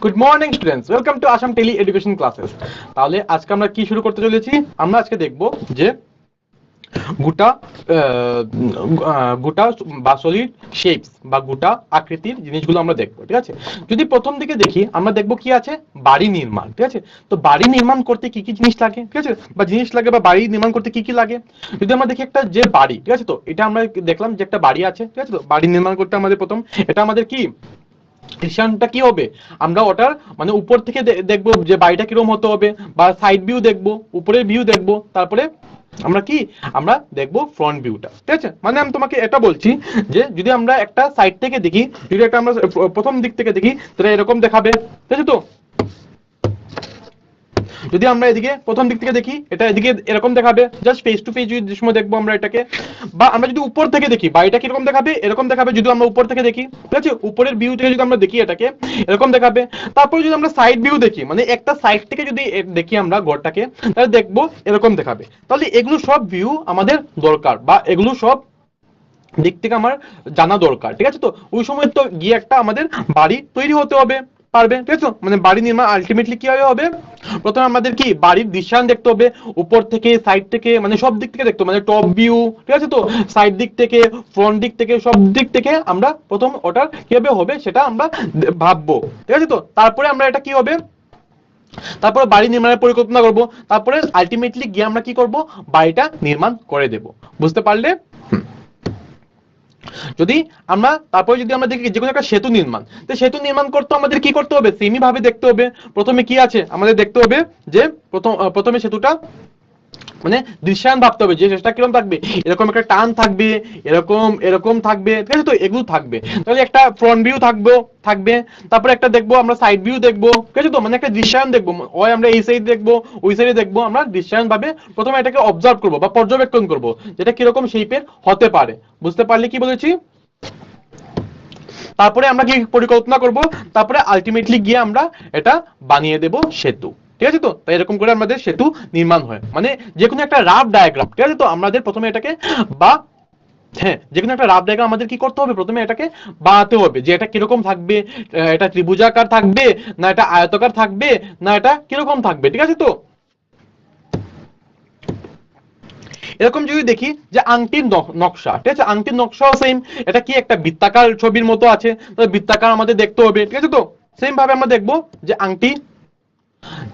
good morning students, welcome to Assam tele education classes. তাহলে আজকে আমরা কি শুরু করতে চলেছি? আমরা আজকে দেখব যে গোটা গোটা বা সলিড শেপস বা গোটা আকৃতির জিনিসগুলো আমরা দেখবো। ঠিক আছে, যদি প্রথম দিকে দেখি আমরা দেখবো কি আছে, বাড়ি নির্মাণ। ঠিক আছে, তো বাড়ি নির্মাণ করতে কি কি জিনিস লাগে, ঠিক আছে, বা জিনিস লাগে বা বাড়ি নির্মাণ করতে কি কি লাগে। যদি আমরা দেখি একটা যে বাড়ি, ঠিক আছে, তো এটা আমরা দেখলাম যে একটা বাড়ি আছে। ঠিক আছে, তো বাড়ি নির্মাণ করতে আমাদের প্রথম এটা আমাদের কি ডিসিশনটা কি হবে, আমরা ওটার মানে উপর থেকে দেখবো যে বাড়িটা কিরকম হতে হবে, বা সাইড ভিউ দেখবো, উপরের ভিউ দেখবো, তারপরে আমরা কি আমরা দেখবো ফ্রন্ট ভিউটা। ঠিক আছে, মানে আমি তোমাকে এটা বলছি যে যদি আমরা একটা সাইড থেকে দেখি, যদি একটা আমরা প্রথম দিক থেকে দেখি তাহলে এরকম দেখাবে। ঠিক আছে, তো যদি আমরা এদিকে প্রথম দিক থেকে দেখি এটা এদিকে এরকম দেখাবে, জাস্ট ফেস টু ফেস যদি সময় দেখবো আমরা এটাকে। বা আমরা যদি উপর থেকে দেখি বাড়িটা কিরকম দেখাবে, এরকম দেখাবে যদি আমরা উপর থেকে দেখি। ঠিক আছে, উপরের ভিউ থেকে যদি আমরা দেখি এটাকে এরকম দেখাবে। তারপরে যদি আমরা সাইড ভিউ দেখি, মানে একটা সাইড থেকে যদি দেখি আমরা ঘরটাকে, তাহলে দেখবো এরকম দেখাবে। তাহলে এগুলো সব ভিউ আমাদের দরকার, বা এগুলো সব দিক থেকে আমার জানা দরকার। ঠিক আছে, তো ওই সময় তো গিয়ে একটা আমাদের বাড়ি তৈরি হতে হবে পারবে। ঠিক আছে, মানে বাড়ি নির্মাণ আলটিমেটলি কিভাবে হবে, প্রথমে আমাদের কি বাড়ির দৃশ্যায়ন দেখতে হবে, উপর থেকে সাইড থেকে মানে সব দিক থেকে দেখতে হবে, মানে টপ ভিউ। ঠিক আছে, তো সাইড দিক থেকে ফ্রন্ট দিক থেকে সব দিক থেকে আমরা প্রথম ওটার কিভাবে হবে সেটা আমরা ভাববো। ঠিক আছে, তো তারপরে আমরা এটা কি হবে, তারপরে বাড়ি নির্মাণের পরিকল্পনা করব, তারপরে আলটিমেটলি গিয়ে আমরা কি করব, বাড়িটা নির্মাণ করে দেব। বুঝতে পারলে? যদি আমরা তারপরে যদি আমরা দেখি যে কোনো একটা সেতু নির্মাণ, তো সেতু নির্মাণ করতে আমাদের কি করতে হবে, সেমই ভাবে দেখতে হবে। প্রথমে কি আছে আমাদের দেখতে হবে যে প্রথমে সেতুটা মানে দৃশ্যায়ন ভাবতে হবে যে সেটা কিরকম থাকবে, এরকম একটা টান থাকবে, এরকম এরকম থাকবে। ঠিক আছে, তো এগুলো থাকবে। তাহলে একটা ফ্রন্ট ভিউ থাকবে, তারপরে একটা দেখবো আমরা সাইড ভিউ দেখবো। ঠিক আছে, তো মানে একটা দৃশ্যায়ন দেখবো, হয় আমরা এই সাইড দেখবো ওই সাইডে দেখবো, আমরা দৃশ্যায়ন ভাবে প্রথমে এটাকে অবজার্ভ করবো বা পর্যবেক্ষণ করবো যেটা কিরকম শেপের হতে পারে। বুঝতে পারলে কি বলেছি? তারপরে আমরা কি পরিকল্পনা করব, তারপরে আলটিমেটলি গিয়ে আমরা এটা বানিয়ে দেব সেতু। ঠিক আছে, তো তাই এরকম করে আমাদের সেতু নির্মাণ হয়, মানে যে কোনো একটা রাফ ডায়াগ্রাম। ঠিক আছে, তো আমাদের প্রথমে এটাকে বা হ্যাঁ যে কোনো একটা রাফ ডায়াগ্রাম আমাদের কি করতে হবে, প্রথমে এটাকে বানাতে হবে যে এটা কিরকম থাকবে, এটা ত্রিভুজাকার থাকবে না এটা আয়তাকার থাকবে না এটা কিরকম থাকবে। ঠিক আছে, তো এরকম যদি দেখি যে আংটির নকশা, ঠিক আছে, আংটির নকশাও সেম, এটা কি একটা বৃত্তাকার ছবির মতো আছে, তো বৃত্তাকার আমাদের দেখতে হবে। ঠিক আছে, তো সেম ভাবে আমরা দেখবো যে আংটি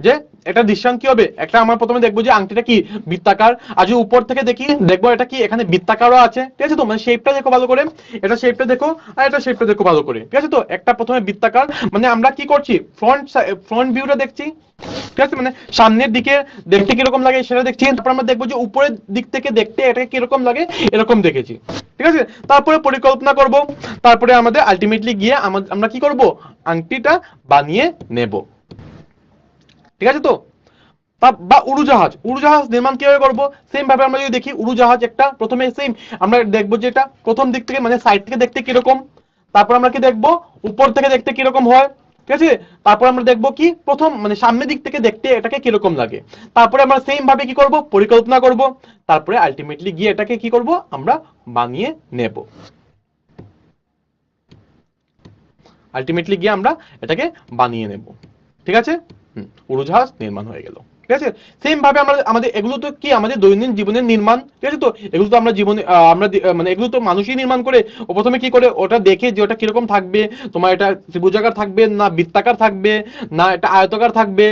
যে এটা দৃশ্যায়ন কি হবে, একটা আমরা প্রথমে দেখবো যে আংটিটা কি বৃত্তাকার, আর যদি উপর থেকে দেখি দেখবো এটা কি এখানে বৃত্তাকারও আছে। ঠিক আছে, তো মানে শেপটা দেখো ভালো করে, এটা শেপটা দেখো আর এটা শেপটা দেখো ভালো করে। ঠিক আছে, তো একটা প্রথমে বৃত্তাকার, মানে আমরা কি করছি ফ্রন্ট ভিউটা দেখছি। ঠিক আছে, মানে সামনের দিকে দেখতে কিরকম লাগে সেটা দেখছি, তারপর আমরা দেখবো যে উপরের দিক থেকে দেখতে এটা কিরকম লাগে এরকম দেখেছি। ঠিক আছে, তারপরে পরিকল্পনা করব, তারপরে আমাদের আলটিমেটলি গিয়ে আমরা কি করব, আংটিটা বানিয়ে নেব। ঠিক আছে, তো বা উড়োজাহাজ নির্মাণ কিভাবে করবো, সেম ভাবে আমরা যদি দেখি উড়োজাহাজ একটা প্রথমে সেম আমরা দেখবো যে এটা প্রথম দিক থেকে মানে সাইড থেকে দেখতে কিরকম, তারপর আমরা কি দেখবো উপর থেকে দেখতে কিরকম হয়। ঠিক আছে, তারপর আমরা দেখবো কি প্রথম মানে সামনের দিক থেকে দেখতে এটাকে কিরকম লাগে, তারপরে আমরা সেম ভাবে কি করব, পরিকল্পনা করব, তারপরে আলটিমেটলি গিয়ে এটাকে কি করব, আমরা বানিয়ে নেব। আলটিমেটলি গিয়ে আমরা এটাকে বানিয়ে নেব। ঠিক আছে, উড়োজাহাজ নির্মাণ হয়ে গেল। ঠিক আছে, সেম ভাবে আমরা আমাদের এগুলো তো কি আমাদের দৈনন্দিন জীবনের নির্মাণ। ঠিক আছে, তো এগুলো তো আমরা জীবনে মানে এগুলো তো মানুষই নির্মাণ করে। ও প্রথমে কি করে ওটা দেখে যে ওটা কিরকম থাকবে, তোমার এটা ত্রিভুজাকার থাকবে না বৃত্তাকার থাকবে না এটা আয়তাকার থাকবে।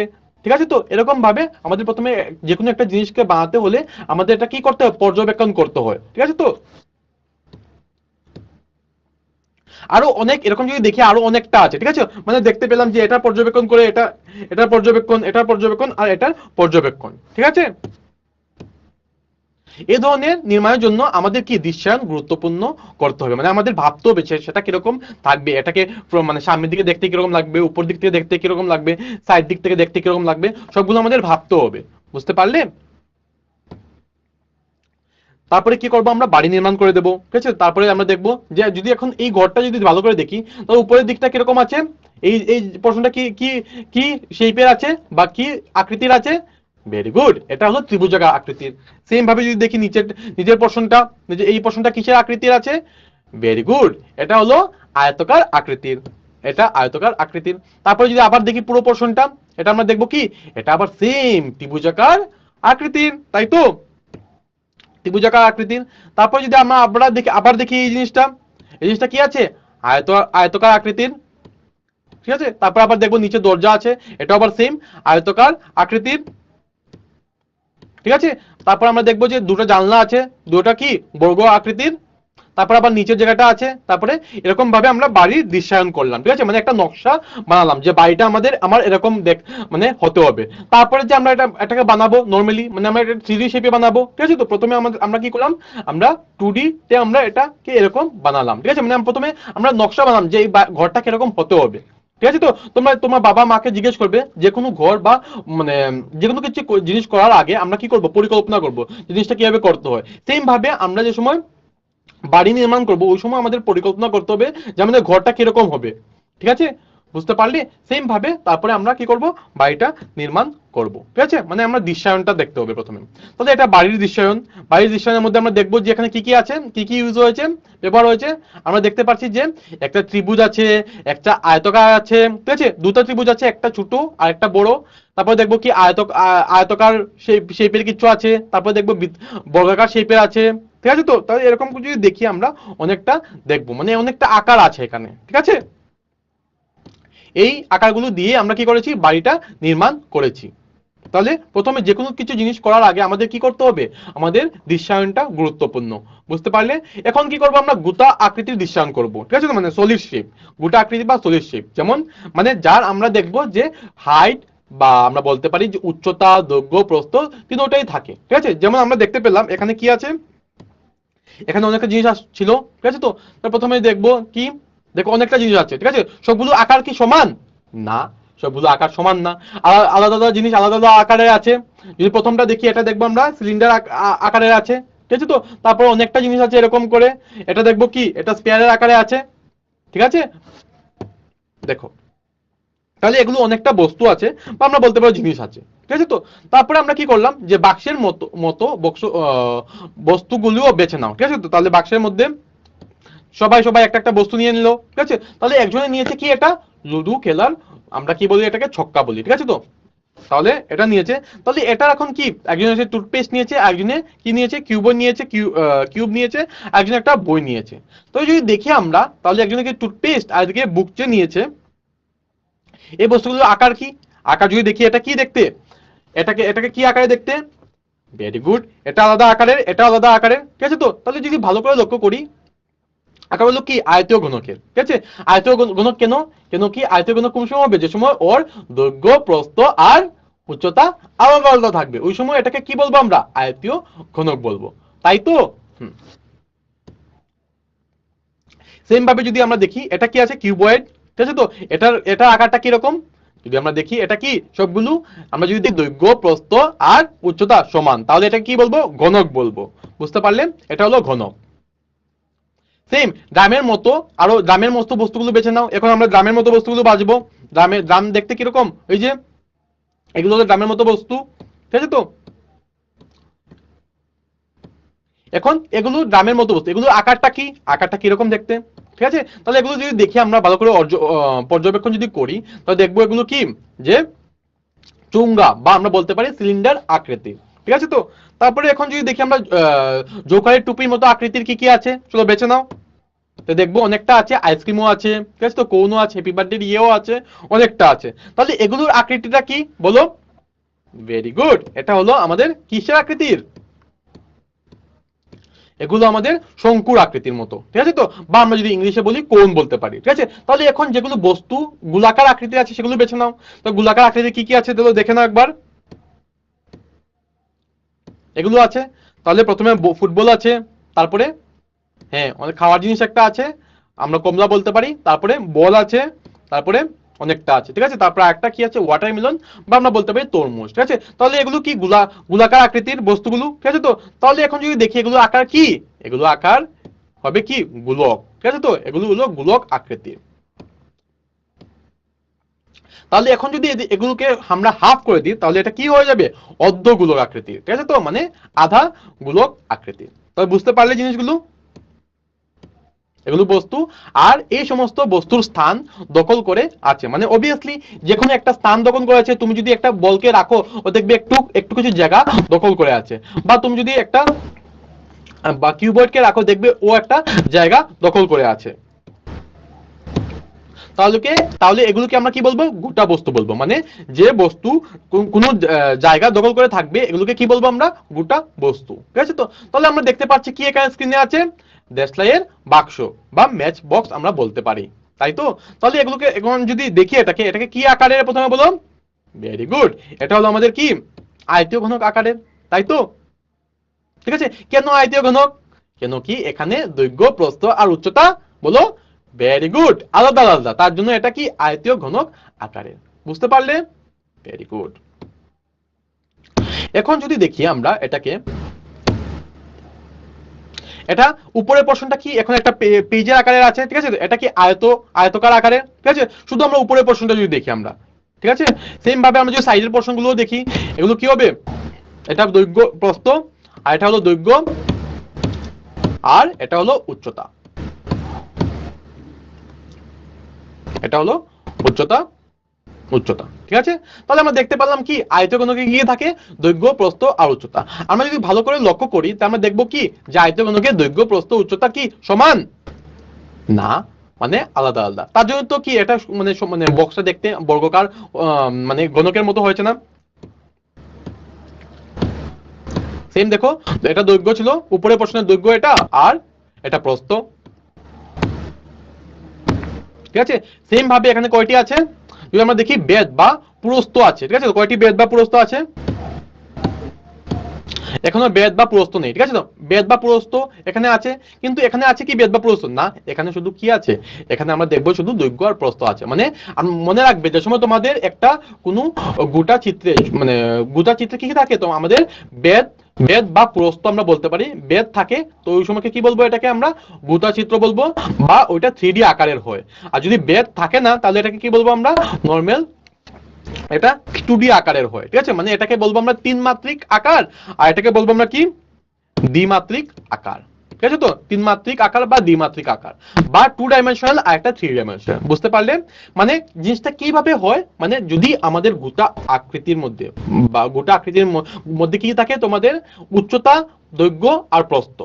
ঠিক আছে, তো এরকম ভাবে আমাদের প্রথমে যে কোনো একটা জিনিসকে বানাতে হলে আমাদের এটা কি করতে হয়, পর্যবেক্ষণ করতে হয়। ঠিক আছে, তো আরো অনেক এরকম যদি দেখি আরো অনেকটা আছে। ঠিক আছে, মানে দেখতে পেলাম যে এটা পর্যবেক্ষণ করে এটার পর্যবেক্ষণ আর এটার পর্যবেক্ষণ। ঠিক আছে, এই ধরনের নির্মাণের জন্য আমাদের কি দৃশ্যায়ন গুরুত্বপূর্ণ করতে হবে, মানে আমাদের ভাবতে হবে সেটা কিরকম থাকবে, এটাকে মানে সামনের দিকে দেখতে কিরকম লাগবে, উপর দিক থেকে দেখতে কিরকম লাগবে, সাইড দিক থেকে দেখতে কিরকম লাগবে, সবগুলো আমাদের ভাবতে হবে। বুঝতে পারলে? তারপরে কি করবো, আমরা বাড়ি নির্মাণ করে দেবো। ঠিক আছে, তারপরে আমরা দেখবো যে যদি এখন এই ঘরটা যদি ভালো করে দেখি তাহলে উপরের দিকটা কিরকম আছে, এই এই পোর্শনটা কি কি কি শেপের আছে বা কি আকৃতির আছে। ভেরি গুড, এটা হলো ত্রিভুজাকার আকৃতির। সেম ভাবে যদি দেখি নিচের পোর্শনটা, এই পোর্শনটা কিসের আকৃতির আছে, ভেরি গুড, এটা হলো আয়তাকার আকৃতির। এটা আয়তকার আকৃতির। তারপরে যদি আবার দেখি পুরো পোর্শনটা, এটা আমরা দেখবো কি, এটা আবার সেম ত্রিভুজাকার আকৃতির, তাই তো, ত্রিভুজাকার আকৃতির। তারপর যদি আমরা আবার দেখি এই জিনিসটা কি আছে, আয়তকার আকৃতির, ঠিক আছে। তারপর আবার দেখবো নিচে দরজা আছে, এটা আবার সেম আয়তকার আকৃতির, ঠিক আছে। তারপর আমরা দেখবো যে দুটো জানলা আছে, দুটো কি বর্গ আকৃতির। তারপর আবার নিচের জায়গাটা আছে। তারপরে এরকম ভাবে আমরা বাড়ির দৃশ্যায়ন করলাম, ঠিক আছে, মানে একটা নকশা বানালাম যে বাড়িটা আমার এরকম মানে হতে হবে। তারপরে যে আমরা এটাকে বানাবো নরমালি, মানে আমরা এটা 3D শেপে বানাবো, ঠিক আছে। তো প্রথমে আমরা কি করলাম, আমরা 2D তে আমরা এটাকে এরকম বানালাম, ঠিক আছে। মানে প্রথমে আমরা নকশা বানালাম যে এই ঘরটা কিরকম হতে হবে, ঠিক আছে। তো তোমার বাবা মাকে জিজ্ঞেস করবে যে কোনো ঘর বা মানে যে কোনো কিছু জিনিস করার আগে আমরা কি করব, পরিকল্পনা করব জিনিসটা কিভাবে করতে হয়। সেম ভাবে আমরা যে সময় বাড়ি নির্মাণ করব ওই সময় আমাদের পরিকল্পনা করতে হবে যে আমাদের ঘরটা কিরকম হবে, ঠিক আছে, বুঝতে পারলে। সেম ভাবে তারপরে আমরা কি করব, বাড়িটা নির্মাণ করব, ঠিক আছে। মানে আমরা দৃশ্যায়নটা দেখতে হবে প্রথমে। তাহলে এটা বাড়ির দৃশ্যায়নের মধ্যে আমরা দেখব যে এখানে কি কি আছে, কি কি ইউজ হয়েছে, ব্যবহার হয়েছে। আমরা দেখতে পাচ্ছি যে একটা ত্রিভুজ আছে, একটা আয়তকার আছে, ঠিক আছে, দুটো ত্রিভুজ আছে, একটা ছোট আর একটা বড়। তারপরে দেখবো কি আয়তকার শেপের কিছু আছে, তারপরে দেখবো বর্গাকার শেপের আছে, ঠিক আছে। তো তাহলে এরকম যদি দেখি আমরা অনেকটা দেখবো, মানে অনেকটা আকার আছে এখানে, ঠিক আছে। এই আকারগুলো দিয়ে আমরা কি করেছি, বাড়িটা নির্মাণ করেছি। তাহলে প্রথমে যে কোনো কিছু জিনিস করার আগে আমাদের কি করতে হবে, আমাদের দৃশ্যায়নটা গুরুত্বপূর্ণ, বুঝতে পারলে। এখন কি করব, আমরা গোটা আকৃতির দৃশ্যায়ন করব, ঠিক আছে, মানে সলিড শেপ, গোটা আকৃতি বা সলিড শেপ, যেমন মানে যার আমরা দেখব যে হাইট বা আমরা বলতে পারি যে উচ্চতা, দৈর্ঘ্য, প্রস্থ তিনটাই থাকে, ঠিক আছে। যেমন আমরা দেখতে পেলাম এখানে কি আছে, এখানে অনেকটা জিনিস ছিল, ঠিক আছে। তো প্রথমে দেখবো কি, দেখো অনেকটা জিনিস আছে, ঠিক আছে। সবগুলো আকার কি সমান, না, সবগুলো আকার সমান না, আলাদা আলাদা জিনিস আলাদা আলাদা আকারে আছে। যদি প্রথমটা দেখি, এটা দেখবো আমরা সিলিন্ডার আকারের আছে, ঠিক আছে। তো তারপর অনেকটা জিনিস আছে এরকম করে, এটা দেখবো কি, এটা স্পেয়ারের আকারে আছে, ঠিক আছে। দেখো, তাহলে এগুলো অনেকটা বস্তু আছে বা আমরা বলতে পারি জিনিস আছে, ঠিক আছে। তো তারপরে আমরা কি করলাম, যে বাক্সের মতো মতো বস্তুগুলোও বেছে নাও, ঠিক আছে। তো তাহলে বাক্সের মধ্যে সবাই সবাই একটা একটা বস্তু নিয়ে নিল, ঠিক আছে। তাহলে একজনে নিয়েছে কি, এটা লুডু খেলার, আমরা কি বলি এটাকে, ছক্কা বলি, ঠিক আছে। তো তাহলে এটা নিয়েছে, তাহলে এটা এখন কি, একজন এসে টুথপেস্ট নিয়েছে, একজনে কি নিয়েছে, কিউব নিয়েছে, একজন একটা বই নিয়েছে। তো যদি দেখি আমরা, তাহলে একজনে কি টুথপেস্ট আর এদিকে বুকচে নিয়েছে। এই বস্তুগুলোর আকার কি, আকার যদি দেখি, এটা কি দেখতে, এটাকে কি আকারে দেখতে, ভেরি গুড, এটা আলাদা আকারের, এটা আলাদা আকারের, ঠিক আছে। তো তাহলে যদি ভালো করে লক্ষ্য করি, আকার হলো কি আয়তীয় ঘনকের, ঠিক আছে। আয়তীয় ঘনক কেন, কি আয়তীয় ঘনক কোন সময় হবে, যে সময় ওর দৈর্ঘ্য, প্রস্থ আর উচ্চতা আলাদা আলাদা থাকবে, ওই সময় এটাকে কি বলবো, আমরা আয়তীয় ঘনক বলবো, তাই তো। সেম ভাবে যদি আমরা দেখি, এটা কি আছে, কিউবয়েড, ঠিক আছে। তো এটার আকারটা কি রকম, যদি আমরা দেখি, এটা কি সবগুলো আমরা যদি দেখি দৈর্ঘ্য, প্রস্থ আর উচ্চতা সমান, তাহলে এটা কি বলবো, ঘনক বলবো, বুঝতে পারলেন, এটা হলো ঘনক। সেম ড্রামের মতো আরো ড্রামের মতো বস্তুগুলো বেছে নাও। এখন আমরা ড্রামের মতো বস্তুগুলো বাজবো। ড্রাম দেখতে কিরকম, ওই যে এগুলো হলো ড্রামের মতো বস্তু, ঠিক আছে। তো এখন এগুলো ড্রামের মতো বস্তু, এগুলো আকারটা কিরকম দেখতে, ঠিক আছে। তাহলে এগুলো যদি দেখি আমরা ভালো করে পর্যবেক্ষণ যদি করি, তাহলে দেখবো এগুলো কি, যে চুঙ্গা বা আমরা বলতে পারি সিলিন্ডার আকৃতি, ঠিক আছে। তো তারপরে এখন যদি দেখি আমরা জোকারের টুপির মতো আকৃতির কি কি আছে, চলো বেছে নাও। তো দেখবো অনেকটা আছে, আইসক্রিমও আছে, ঠিক আছে। তো কোনও আছে, হ্যাপি বার্থডে ইয়েও আছে, অনেকটা আছে। তাহলে এগুলোর আকৃতিটা কি বলো, ভেরি গুড, এটা হলো আমাদের কিসের আকৃতির, এগুলো আমাদের শঙ্কুর আকৃতির মতো, ঠিক আছে। তো বা আমরা যদি ইংলিশে বলি কোন বলতে পারি, ঠিক আছে। তাহলে এখন যেগুলো বস্তু গোলাকার আকৃতির আছে সেগুলো বেছে নাও। তো গোলাকার আকৃতি কি কি আছে তাহলে দেখে নাও একবার, এগুলো আছে। তাহলে প্রথমে ফুটবল আছে, তারপরে হ্যাঁ অনেক খাওয়ার জিনিস একটা আছে, আমরা কমলা বলতে পারি, তারপরে বল আছে, তারপরে অনেকটা আছে, ঠিক আছে। তারপরে একটা কি আছে, ওয়াটারমেলন বা আমরা বলতে পারি তরমুজ, ঠিক আছে। তাহলে এগুলো কি গোলাকার আকৃতির বস্তুগুলো, ঠিক আছে। তো তাহলে এখন যদি দেখি এগুলো আকার কি, এগুলো আকার হবে কি গোলক, ঠিক আছে। তো এগুলো হলো গোলক আকৃতির। তাহলে এখন যদি এগুলোকে আমরা হাফ করে দিই, তাহলে এটা কি হয়ে যাবে, অর্ধ গোলক আকৃতির, ঠিক আছে। তো মানে আধা গোলক আকৃতির। তাহলে বুঝতে পারলে জিনিসগুলো, এগুলো বস্তু, আর এই সমস্ত বস্তুর স্থান দখল করে আছে। মানে অবভিয়াসলি যে কোনো একটা স্থান দখল করে আছে। তুমি যদি একটা বলকে রাখো, ও দেখবে একটু একটু কিছু জায়গা দখল করে আছে, বা তুমি যদি একটা বা কিউবয়েডকে রাখো, দেখবে ও একটা জায়গা দখল করে আছে। তাহলে এগুলোকে আমরা কি বলবো? গোটা বস্তু বলবো। মানে যে বস্তু কোন জায়গা দখল করে থাকবে, এগুলোকে কি বলবো আমরা? গোটা বস্তু। ঠিক আছে? তো তাহলে আমরা দেখতে পাচ্ছি কি এখানে স্ক্রিনে আছে? দেশলাইয়ের বাক্স বা ম্যাচ বক্স আমরা বলতে পারি, তাই তো? তাহলে এগুলোকে এখন যদি দেখি, এটাকে কি আকারের প্রথমে বলো? ভেরি গুড, এটা হলো আমাদের কি? আয়তীয় ঘনক আকারের, তাই তো? ঠিক আছে, কেন আয়তীয় ঘনক? কেন কি এখানে দৈর্ঘ্য, প্রস্থ আর উচ্চতা বলো ভেরি গুড আলাদা আলাদা, তার জন্য এটা কি আয়তীয় ঘনক আকারের। বুঝতে পারলে? Very good. এখন যদি দেখি আমরা এটাকে, এটা উপরের পোর্শনটা কি এখন একটা পেজের আকারের আছে, ঠিক আছে? এটা কি আয়তকার আকারের, ঠিক আছে? শুধু আমরা উপরের পোর্শনটা যদি দেখি আমরা, ঠিক আছে? সেম ভাবে আমরা যদি সাইডের পোর্শন গুলো দেখি, এগুলো কি হবে? এটা দৈর্ঘ্য, প্রস্থ, আর এটা হলো দৈর্ঘ্য, আর এটা হলো উচ্চতা। এটা হলো উচ্চতা, উচ্চতা। ঠিক আছে? তাহলে আমরা দেখতে পেলাম কি আয়তঘনকে গিয়ে থাকে দৈর্ঘ্য, প্রস্থ আর উচ্চতা। আমরা যদি ভালো করে লক্ষ্য করি, তাহলে আমরা দেখবো কি যে আয়তঘনকের দৈর্ঘ্য, প্রস্থ, উচ্চতা কি সমান? না, মানে আলাদা আলাদা। তার জন্য তো কি এটা মানে মানে বক্সটা দেখতে বর্গাকার মানে ঘনকের মতো হয়েছে না? সেম দেখো, এটা দৈর্ঘ্য ছিল, উপরে প্রশ্নের দৈর্ঘ্য এটা, আর এটা প্রস্থ। ঠিক আছে? সেম ভাবে এখানে কয়টি আছে? যদি আমরা দেখি বেদ বা প্রস্থ আছে, ঠিক আছে? কয়টি বেদ বা প্রস্থ আছে? এখনো বেদ বা প্রস্থ নেই, ঠিক আছে? তো বেদ বা প্রস্থ এখানে আছে, কিন্তু এখানে আছে কি বেদ বা প্রস্থ? না, এখানে শুধু কি আছে? এখানে আমরা দেখবো শুধু দৈর্ঘ্য আর প্রস্থ আছে। মানে মনে রাখবে, যে সময় তোমাদের একটা কোনো গোটা চিত্রে, মানে গোটা চিত্রে কি থাকে, তো আমাদের বেদ বেদ বা প্রস্থ আমরা বলতে পারি। বেদ থাকে তো ওই সময়কে কি বলবো? এটাকে আমরা গোটা চিত্র বলবো, বা ওইটা 3D আকারের হয়। আর যদি বেদ থাকে না, তাহলে এটাকে কি বলবো আমরা? নর্মাল, এটা 2D আকারের হয়। ঠিক আছে? মানে এটাকে বলবো আমরা 3 মাত্রিক আকার, আর এটাকে বলবো আমরা কি? দ্বিমাত্রিক আকার। ঠিক আছে? তো 3 মাত্রিক আকার বা দ্বিমাত্রিক আকার, বা 2 ডাইমেনশনাল আর একটা 3 ডাইমেনশনাল। বুঝতে পারলে? মানে জিনিসটা কিভাবে হয়, মানে যদি আমাদের গোটা আকৃতির মধ্যে, বা গোটা আকৃতির মধ্যে কি থাকে তোমাদের? উচ্চতা, দৈর্ঘ্য আর প্রস্থ।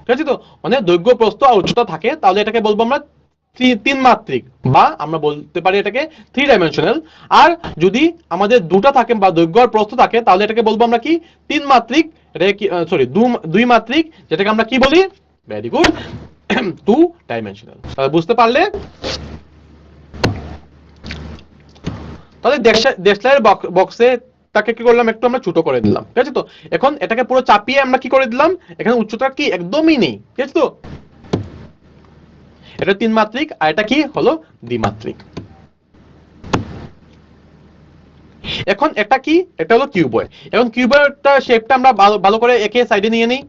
ঠিক আছে? তো মানে দৈর্ঘ্য, প্রস্থ আর উচ্চতা থাকে, তাহলে এটাকে বলবো আমরা 3 মাত্রিক, বা আমরা বলতে পারি এটাকে 3 ডাইমেনশনাল। আর যদি আমাদের দুটো থাকে বা দৈর্ঘ্য আর প্রস্থ থাকে, তাহলে এটাকে বলবো আমরা কি? 3 মাত্রিক, এটাকে কি সরি 2 মাত্রিক, যেটাকে আমরা কি বলি? Very good 2 dimensional. বুঝতে পারলে? তাহলে দেশলাইয়ের বক্সে তাকে কি করলাম? একটু আমরা ছোট করে দিলাম। ঠিক আছে? তো এখন এটাকে পুরো চাপিয়ে আমরা কি করে দিলাম? এখানে উচ্চতা কি একদমই নেই। ঠিক আছে? তো এটা 3 মাত্রিক, আর এটা কি হলো? দ্বিমাত্রিক। এখন এটা কি? এটা হলো কিউবয়েড। এখন কিউবয়েডটা শেপটা আমরা ভালো করে এঁকে সাইডে নিয়ে নিই।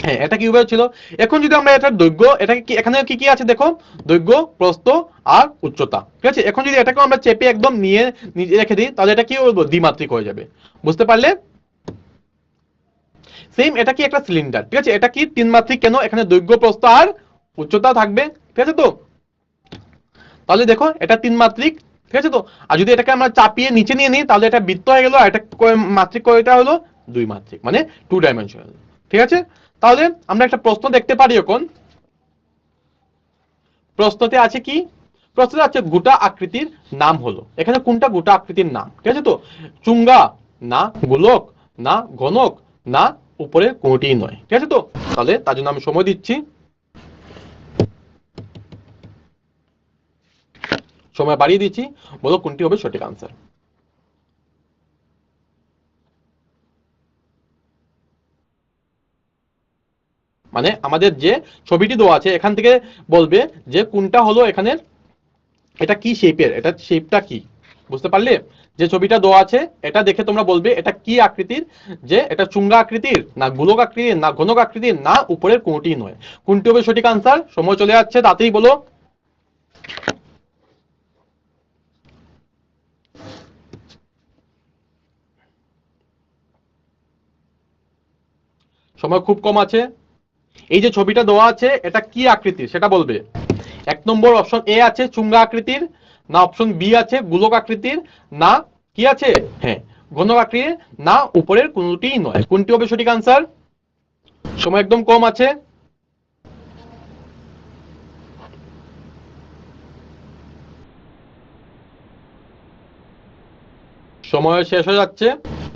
হ্যাঁ, এটা কিউবয়েড ছিল। এখন যদি আমরা এটার দৈর্ঘ্য, এটাকে কি এখানে কি কি আছে দেখো? দৈর্ঘ্য, প্রস্থ আর উচ্চতা। ঠিক আছে? এখন যদি এটাকে আমরা চেপে একদম নিয়ে নিচে রেখে দিই, তাহলে এটা কি বলবো? দ্বিমাত্রিক হয়ে যাবে। বুঝতে পারলে? সেম এটা কি একটা সিলিন্ডার। ঠিক আছে? এটা কি 3 মাত্রিক কেন? এখানে দৈর্ঘ্য, প্রস্থ আর উচ্চতা থাকবে। ঠিক আছে? তো তাহলে দেখো এটা 3 মাত্রিক। ঠিক আছে? তো আর যদি এটাকে আমরা চাপিয়ে নিচে নিয়ে নিই, তাহলে এটা বৃত্ত হয়ে গেল, আর এটা মাত্রিক কয়টা হলো? 2 মাত্রিক, মানে 2 ডাইমেনশনাল। ঠিক আছে? তাহলে আমরা একটা প্রশ্ন দেখতে পারি এখন। প্রশ্নতে আছে কি? প্রশ্নতে আছে গোটা আকৃতির নাম হলো। এখানে কোনটা গোটা আকৃতির নাম? ঠিক আছে? তো চুঙ্গা, না গোলক, না ঘনক, না উপরের কোনটিই নয়। ঠিক আছে? তো তাহলে তার জন্য আমি সময় দিচ্ছি, সময় বাড়িয়ে দিচ্ছি। বলো কোনটি হবে সঠিক আনসার। মানে আমাদের যে ছবিটি দেওয়া আছে, এখান থেকে বলবে যে কোনটা হলো এখানের, এটা কি শেপের, এটা শেপটা কি। বুঝতে পারলে? যে ছবিটা দেওয়া আছে, এটা দেখে তোমরা বলবে এটা কি আকৃতির, যে এটা চুঙ্গা আকৃতির, না গোলক আকৃতির, না ঘনক আকৃতির, না উপরের কোনটি নয়। কোনটি হবে সঠিক আনসার? সময় চলে যাচ্ছে, তাড়াতাড়ি বলো। সময় খুব কম আছে। এই যে ছবিটা দেওয়া আছে এটা কি আকৃতির সেটা বলবে। এক নম্বর অপশন এ আছে চুঙ্গা আকৃতির, না অপশন বি আছে গোলক আকৃতির, না কি আছে হ্যাঁ ঘনক আকৃতির, না উপরের কোনটিই নয়। কোনটি হবে সঠিক আনসার? সময় একদম কম আছে। সময় শেষ হয়ে যাচ্ছে।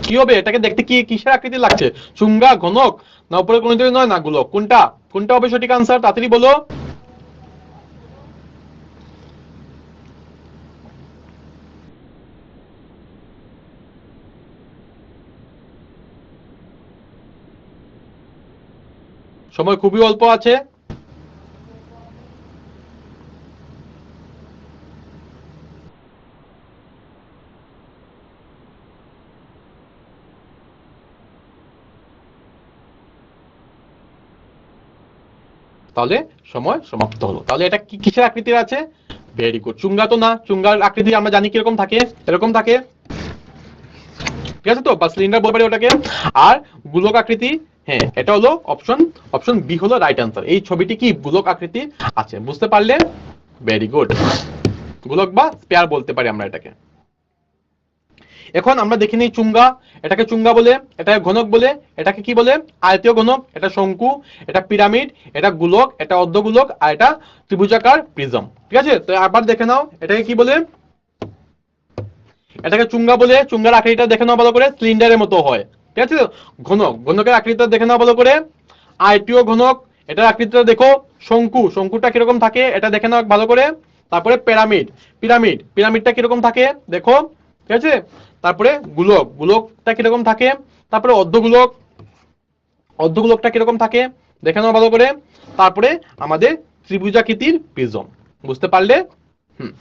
কি হবে এটাকে দেখতে কি কিসের আকৃতি লাগছে? চুঙ্গা, ঘনক, না উপরে কোনটি নয়, না গোলক? কোনটা কোনটা হবে সঠিক আনসার? তাড়াতাড়ি বলো। সময় খুবই অল্প আছে। তাহলে সময় সমাপ্ত হলো। তাহলে এটা কি কিসের আকৃতির আছে? Very good. চুঙ্গা তো না, চুঙ্গার আকৃতি আমরা জানি কিরকম থাকে, এরকম থাকে, ঠিক আছে তো, বা সিলিন্ডার বলতে পারি ওটাকে। আর গোলক আকৃতি, হ্যাঁ এটা হলো অপশন অপশন বি হলো রাইট আনসার। এই ছবিটি কি গোলক আকৃতি আছে, বুঝতে পারলে? Very good. গোলক বা স্পেয়ার বলতে পারি আমরা এটাকে। এখন আমরা দেখে নিই চুঙ্গা, এটাকে চুঙ্গা বলে, এটাকে ঘনক বলে, এটাকে কি বলে? আয়তীয় ঘনক, এটা শঙ্কু, এটা পিরামিড, এটা গোলক, এটা অর্ধগোলক, আর এটা ত্রিভুজাকার প্রিজম। ঠিক আছে, তো আবার দেখে নাও এটাকে কি বলে। এটাকে চুঙ্গা বলে, চুঙ্গার আকৃতিটা দেখে নাও ভালো করে, সিলিন্ডারের মতো হয়। ঠিক আছে, ঘনক, ঘনকের আকৃতিটা দেখে নাও ভালো করে, আয়তীয় ঘনক, এটার আকৃতিটা দেখো। শঙ্কু, শঙ্কুটা কিরকম থাকে এটা দেখে নাও ভালো করে। তারপরে পিরামিড, পিরামিড, পিরামিডটা কিরকম থাকে দেখো। ঠিক আছে, তারপরে গোলক, গোলকটা কিরকম থাকে। তারপরে অর্ধগোলক, অর্ধগোলকটা কিরকম থাকে দেখে নাও ভালো করে। তারপরে আমাদের ত্রিভুজাকৃতির প্রিজম, বুঝতে পারলে? হুম,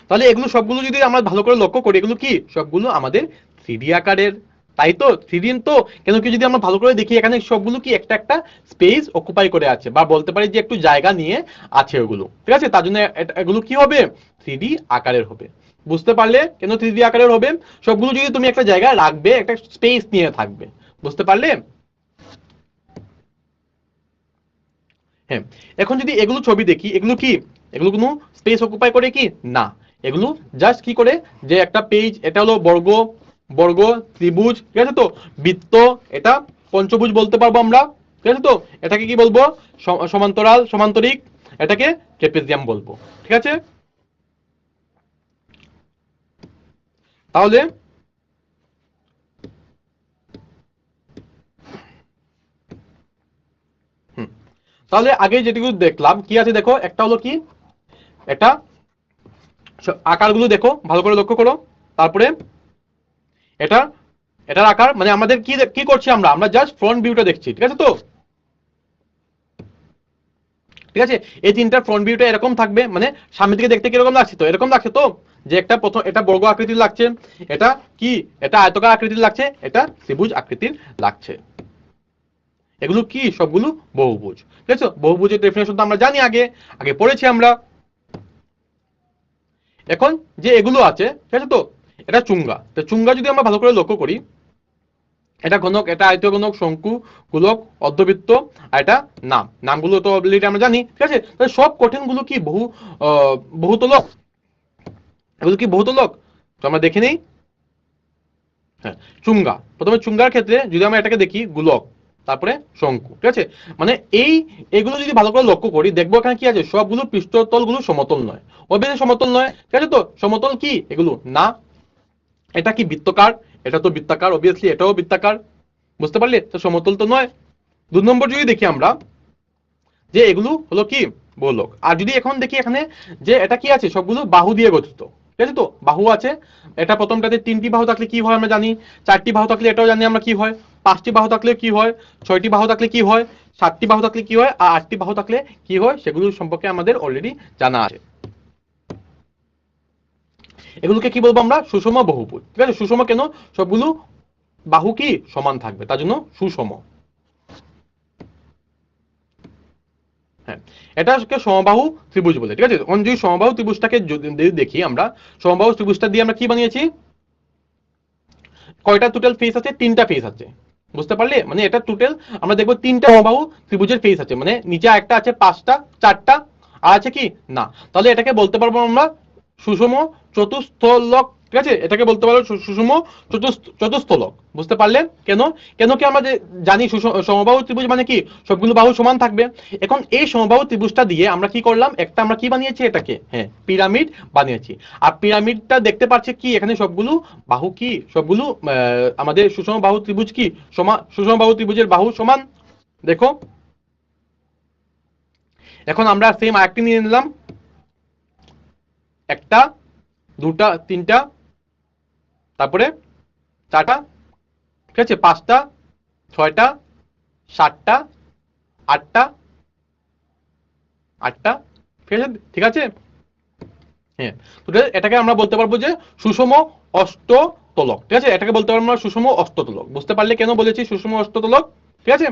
তাহলে এগুলো সবগুলো যদি আমরা ভালো করে লক্ষ্য করি, এগুলো কি সবগুলো আমাদের 3D আকারের, তাই তো? 3D তো, কেন কি যদি আমরা ভালো করে দেখি এখানে সবগুলো কি একটা একটা স্পেস অকুপাই করে আছে, বা বলতে পারি যে একটু জায়গা নিয়ে আছে ওগুলো। ঠিক আছে, তার জন্য এগুলো কি হবে? 3D আকারের হবে। বুঝতে পারলে কেন 3D আকারের হবে? সবগুলো যদি তুমি একটা জায়গায় রাখবে, একটা স্পেস নিয়ে থাকবে। বুঝতে পারলে? হ্যাঁ, এখন যদি এগুলো ছবি দেখি, এগুলো কি এগুলো কোনো স্পেস অকুপাই করে কি? না, এগুলো জাস্ট কি করে যে একটা পেজ, এটা হলো বর্গ, বর্গ, ত্রিভুজ, ঠিক আছে তো, বৃত্ত, এটা পঞ্চভুজ বলতে পারবো আমরা। ঠিক আছে তো, এটাকে কি বলবো? সমান্তরাল, সমান্তরিক, এটাকে ট্রেপেজিয়াম বলবো। ঠিক আছে, তাহলে হুম, তাহলে আগে যেটুকু দেখলাম কি আছে দেখো, একটা হলো কি এটা আকারগুলো দেখো ভালো করে লক্ষ্য করো। তারপরে এটা, এটার আকার মানে আমাদের কি কি করছি আমরা, আমরা জাস্ট ফ্রন্ট ভিউটা দেখছি। ঠিক আছে তো, ঠিক আছে, এই তিনটা ফ্রন্ট ভিউটা এরকম থাকবে, মানে সামনে থেকে দেখতে কিরকম লাগছে? তো এরকম লাগছে তো, যে একটা প্রথম এটা বর্গ আকৃতির লাগছে, এটা কি এটা আয়তাকার আকৃতির লাগছে, এটা ত্রিভুজ আকৃতির লাগছে। এগুলো কি সবগুলো বহুভুজ। ঠিক আছে, বহুভুজের ডেফিনেশন তো আমরা জানি, আগে আগে পড়েছি আমরা। এখন যে এগুলো আছে, ঠিক আছে তো, এটা চুঙ্গা। তো চুঙ্গা যদি আমরা ভালো করে লক্ষ্য করি, এটা ঘনক, এটা আয়তীয় ঘনক, শঙ্কু, গোলক, অর্ধবৃত্ত, আর এটা নাম, নামগুলো তো অলরেডি আমরা জানি। ঠিক আছে, তাহলে সব কঠিন গুলো কি বহুতলক, এগুলো কি বহুতলক? তো আমরা দেখে নিই। হ্যাঁ, চুঙ্গা, প্রথমে চুঙ্গার ক্ষেত্রে যদি আমরা এটাকে দেখি গোলক, তারপরে শঙ্কু। ঠিক আছে, মানে এগুলো যদি ভালো করে লক্ষ্য করি, দেখবো এখানে কি আছে, সবগুলো পৃষ্ঠতল গুলো সমতল নয়, অবশ্যই সমতল নয়। ঠিক আছে তো, সমতল কি এগুলো না। এটা কি বৃত্তকার? এটা তো বৃত্তাকার, অবভিয়াসলি এটাও বৃত্তাকার। বুঝতে পারলে? তো সমতল তো নয়। 2 নম্বর যদি দেখি আমরা, যে এগুলো হলো কি বলক। আর যদি এখন দেখি এখানে যে এটা কি আছে, সবগুলো বাহু দিয়ে গঠিত। ঠিক আছে তো, বাহু আছে। এটা প্রথমটাতে 3টি বাহু থাকলে কি হয় আমরা জানি, 4টি বাহু থাকলে এটাও জানি আমরা কি হয়, 5টি বাহু থাকলে কি হয়, 6টি বাহু থাকলে কি হয়, 7টি বাহু থাকলে কি হয়, আর 8টি বাহু থাকলে কি হয়, সেগুলো সম্পর্কে আমাদের অলরেডি জানা আছে। এগুলোকে কি বলবো আমরা? সুষম বহুভুজ। ঠিক আছে, সুষম কেন? সবগুলো বাহু কি সমান থাকবে, তার জন্য সুষম। হ্যাঁ, এটাকে সমবাহু ত্রিভুজ বলে। ঠিক আছে, যদি সমবাহু ত্রিভুজটাকে যদি দেখি আমরা, সমবাহু ত্রিভুজটা দিয়ে আমরা কি বানিয়েছি? কয়টা টোটাল ফেস আছে? 3টা ফেস আছে। বুঝতে পারলে? মানে এটা টোটাল আমরা দেখবো তিনটা সমবাহু ত্রিভুজের ফেস আছে, মানে নিচে একটা আছে, পাঁচটা, চারটা, আর আছে কি না, তাহলে এটাকে বলতে পারবো আমরা সুষম চতুস্থলক। ঠিক আছে, এটাকে বলতে পারবো সুষম চতুস্থলক। বুঝতে পারলে? কেন? কেন কি আমরা জানি সমবাহু ত্রিভুজ মানে কি সবগুলো বাহু সমান থাকবে। এখন এই সমবাহু ত্রিভুজটা দিয়ে আমরা কি করলাম, একটা আমরা কি বানিয়েছি, এটাকে হ্যাঁ পিরামিড বানিয়েছি। আর পিরামিডটা দেখতে পাচ্ছে কি এখানে সবগুলো বাহু কি সবগুলো আমাদের সুষম বাহু ত্রিভুজ কি সমান, সুষম বাহু ত্রিভুজের বাহু সমান। দেখো এখন আমরা সেম আরেকটি নিয়ে নিলাম, একটা, দুটা, তিনটা, তারপরে চারটা, ঠিক আছে, পাঁচটা, ছয়টা, সাতটা, আটটা, আটটা, ঠিক আছে, ঠিক আছে। হ্যাঁ, এটাকে আমরা বলতে পারবো যে সুষম অষ্টতলক। ঠিক আছে, এটাকে বলতে পারবো আমরা সুষম অষ্টতলক। বুঝতে পারলে কেন বলেছি সুষম অষ্টতলক? ঠিক আছে,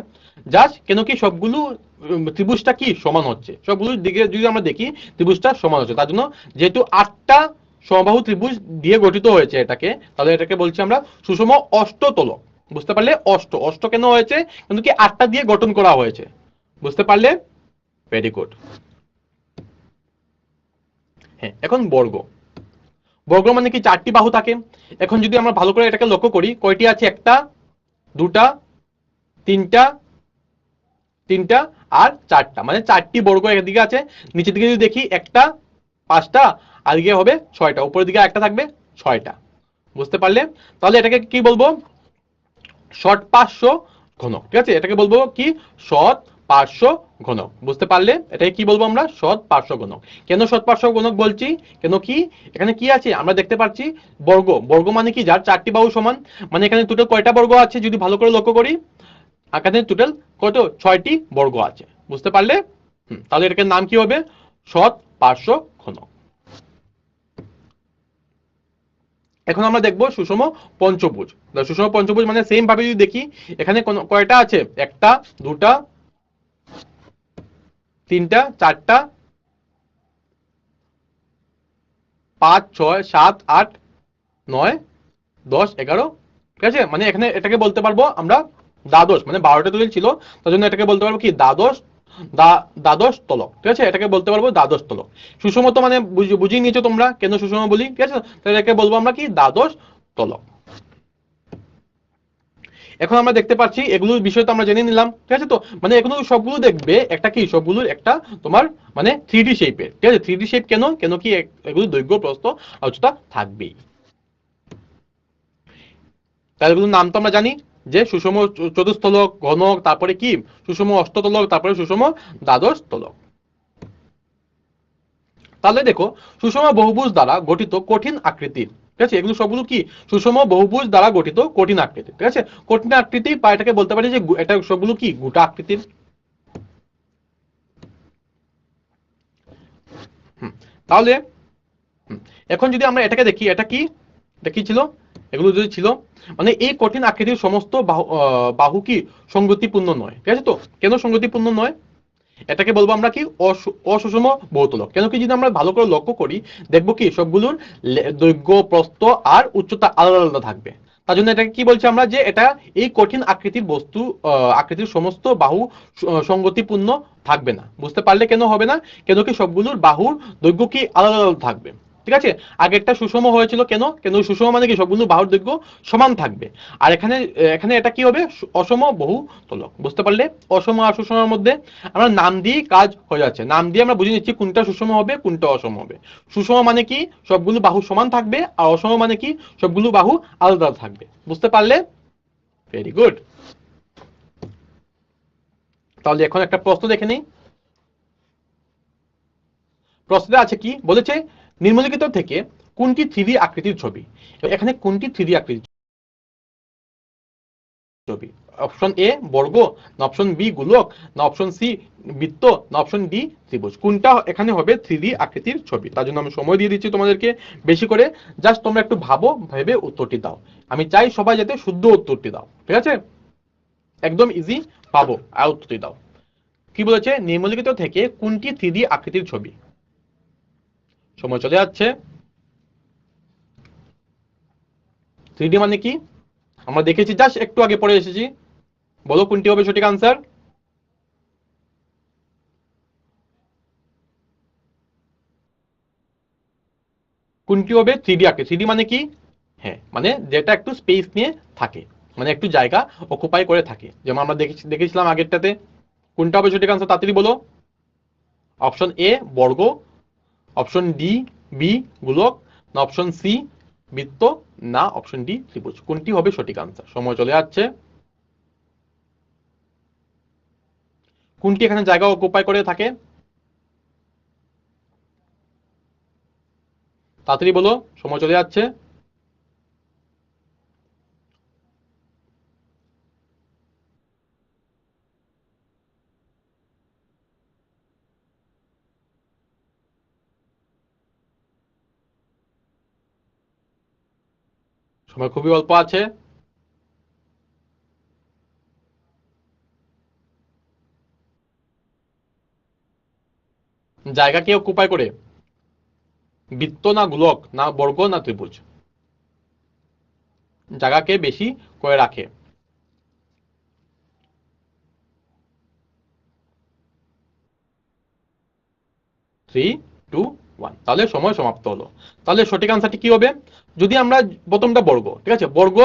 জাস্ট কেন কি সবগুলো ত্রিভুজটা কি সমান হচ্ছে, সবগুলো দিকে যদি আমরা দেখি ত্রিভুজটা সমান হচ্ছে, তার জন্য যেহেতু আটটা সমবাহু ত্রিভুজ দিয়ে গঠিত হয়েছে এটাকে, তাহলে এটাকে বলছি আমরা সুষম অষ্টতলক। বুঝতে পারলে? অষ্ট, অষ্ট কেন হয়েছে, কিন্তু কি আটটা দিয়ে গঠন করা হয়েছে। বুঝতে পারলে? Very good. হ্যাঁ, এখন বর্গ। বর্গ মানে কি চারটি বাহু থাকে। এখন যদি আমরা ভালো করে এটাকে লক্ষ্য করি, কয়টি আছে, একটা, দুটা, তিনটা, তিনটা, আর চারটা, মানে চারটি বর্গ একদিকে আছে। নিচের দিকে যদি দেখি একটা, পাঁচটা, আর দিকে হবে ছয়টা, উপরের দিকে একটা থাকবে ছয়টা। বুঝতে পারলে? তাহলে এটাকে কি বলবো, শর্ট পার্শ্ব ঘনক। ঠিক আছে, এটাকে বলবো কি সৎ পার্শ্ব ঘনক। বুঝতে পারলে? এটাকে কি বলবো আমরা, সৎ পার্শ্ব ঘনক। কেন সৎ পার্শ্ব ঘনক বলছি, কেন কি এখানে কি আছে আমরা দেখতে পাচ্ছি বর্গ। বর্গ মানে কি যার চারটি বাহু সমান, মানে এখানে টোটাল কয়টা বর্গ আছে যদি ভালো করে লক্ষ্য করি, এখানে টোটাল কত, ছয়টি বর্গ আছে। বুঝতে পারলে? তাহলে এটাকে নাম কি হবে, সৎ পার্শ্ব ঘনক। এখন আমরা দেখবো সুষম পঞ্চভুজ। সুষম পঞ্চভুজ মানে সেম ভাবে যদি দেখি, এখানে কয়টা আছে, একটা, দুটা, তিনটা, চারটা, পাঁচ, ছয়, সাত, আট, নয়, 10, 11, ঠিক আছে। মানে এখানে এটাকে বলতে পারবো আমরা দ্বাদশ, মানে 12টা তৈরি ছিল, তার জন্য এটাকে বলতে পারবো কি দ্বাদশ, দ্বাদশ তলক। ঠিক আছে, এটাকে বলতে পারবো দ্বাদশ তলক। সুষম তো মানে বুঝিয়ে নিয়েছো তোমরা কেন সুষম বলি, ঠিক আছে, তাহলে এটাকে বলবো আমরা কি দ্বাদশ তলক। এখন আমরা দেখতে পাচ্ছি এগুলোর বিষয় তো আমরা জেনে নিলাম। ঠিক আছে, তো মানে এগুলো সবগুলো দেখবে একটা কি সবগুলোর একটা তোমার মানে 3D শেপের। ঠিক আছে, 3D শেপ কেন, কেন কি এগুলো দৈর্ঘ্য প্রস্থ আর উচ্চতা থাকবেই। তাহলে এগুলোর নাম তো আমরা জানি যে সুষম চতুস্থলক, ঘনক, তারপরে কি সুষম অষ্টতলক, তারপরে সুষম দ্বাদশ তলক। তাহলে দেখো সুষম বহুভুজ দ্বারা গঠিত কঠিন আকৃতির, ঠিক আছে, এগুলো সবগুলো কি সুষম বহুভুজ দ্বারা গঠিত কঠিন আকৃতি। ঠিক আছে, কঠিন আকৃতি বা এটাকে বলতে পারি যে এটা সবগুলো কি গোটা আকৃতির। তাহলে এখন যদি আমরা এটাকে দেখি, এটা কি, এটা কি ছিল, এগুলো যদি ছিল মানে এই কঠিন আকৃতির সমস্ত বাহু কি সঙ্গতিপূর্ণ নয়। ঠিক আছে, তো কেন সঙ্গতিপূর্ণ নয়, এটাকে বলবো আমরা কি অসুষম বহুতলক। কেন কি যদি আমরা ভালো করে লক্ষ্য করি দেখবো কি সবগুলোর দৈর্ঘ্য, প্রস্থ আর উচ্চতা আলাদা আলাদা থাকবে। তার জন্য এটাকে কি বলছি আমরা, যে এটা এই কঠিন আকৃতির বস্তু আকৃতির সমস্ত বাহু সঙ্গতিপূর্ণ থাকবে না। বুঝতে পারলে কেন হবে না, কেন কি সবগুলোর বাহুর দৈর্ঘ্য কি আলাদা আলাদা থাকবে। ঠিক আছে, আগেরটা সুষম হয়েছিল কেন, কেন সুষম মানে কি সবগুলো বাহুর দৈর্ঘ্য সমান থাকবে। আর এখানে এখানে এটা কি হবে, অসম বহু তলক। বুঝতে পারলে? অসম আর সুষমের মধ্যে আমরা নাম দিয়ে কাজ হয়ে যাচ্ছে, নাম দিয়ে আমরা বুঝে নিচ্ছি কোনটা সুষম হবে কোনটা অসম হবে। সুষম মানে কি সবগুলো বাহু সমান থাকবে, আর অসম মানে কি সবগুলো বাহু আলাদা থাকবে। বুঝতে পারলে? Very good. তাহলে এখন একটা প্রশ্ন দেখে নেই। প্রশ্নে আছে কি বলেছে, নিম্নলিখিত থেকে কোনটি 3D আকৃতির ছবি। এখানে কোনটি 3D আকৃতির ছবি, অপশন এ বর্গ, না অপশন বি গোলক, না অপশন সি বৃত্ত, না অপশন ডি ত্রিভুজ। কোনটা এখানে হবে 3D আকৃতির ছবি। তার জন্য আমি সময় দিয়ে দিচ্ছি তোমাদেরকে বেশি করে, জাস্ট তোমরা একটু ভাবো, ভেবে উত্তরটি দাও। আমি চাই সবাই যাতে শুদ্ধ উত্তরটি দাও। ঠিক আছে, একদম ইজি পাবো, আর উত্তরটি দাও। কি বলেছে, নিম্নলিখিত থেকে কোনটি 3D আকৃতির ছবি। সময় চলে যাচ্ছে। 3D মানে কি আমরা দেখেছি, জাস্ট একটু আগে পড়ে এসেছি। বলো কোনটি হবে সঠিক আনসার? কোনটি হবে? 3D আঁকে। 3D মানে কি? হ্যাঁ, মানে যেটা একটু স্পেস নিয়ে থাকে, মানে একটু জায়গা অকুপাই করে থাকে, যেমন আমরা দেখেছিলাম আগেরটাতে। কোনটা হবে সঠিক আনসার তাড়াতাড়ি বলো। অপশন এ বর্গ, অপশন ডি বি গোলক, না অপশন সি বৃত্ত, না অপশন ডি ত্রিভুজ। কোনটি হবে সঠিক আনসার? সময় চলে যাচ্ছে। কোনটি এখানে জায়গা অকুপাই করে থাকে? তাড়াতাড়ি বলো, সময় চলে যাচ্ছে। সময় খুবই অল্প আছে। জায়গা কে অকুপাই করে? বৃত্ত না গোলক না বর্গ না ত্রিভুজ? জায়গাকে বেশি করে রাখে? 3, 2, 1। তাহলে সময় সমাপ্ত হলো। তাহলে সঠিক আনসারটি কি হবে? যদি আমরা প্রথমটা বর্গ, ঠিক আছে, বর্গ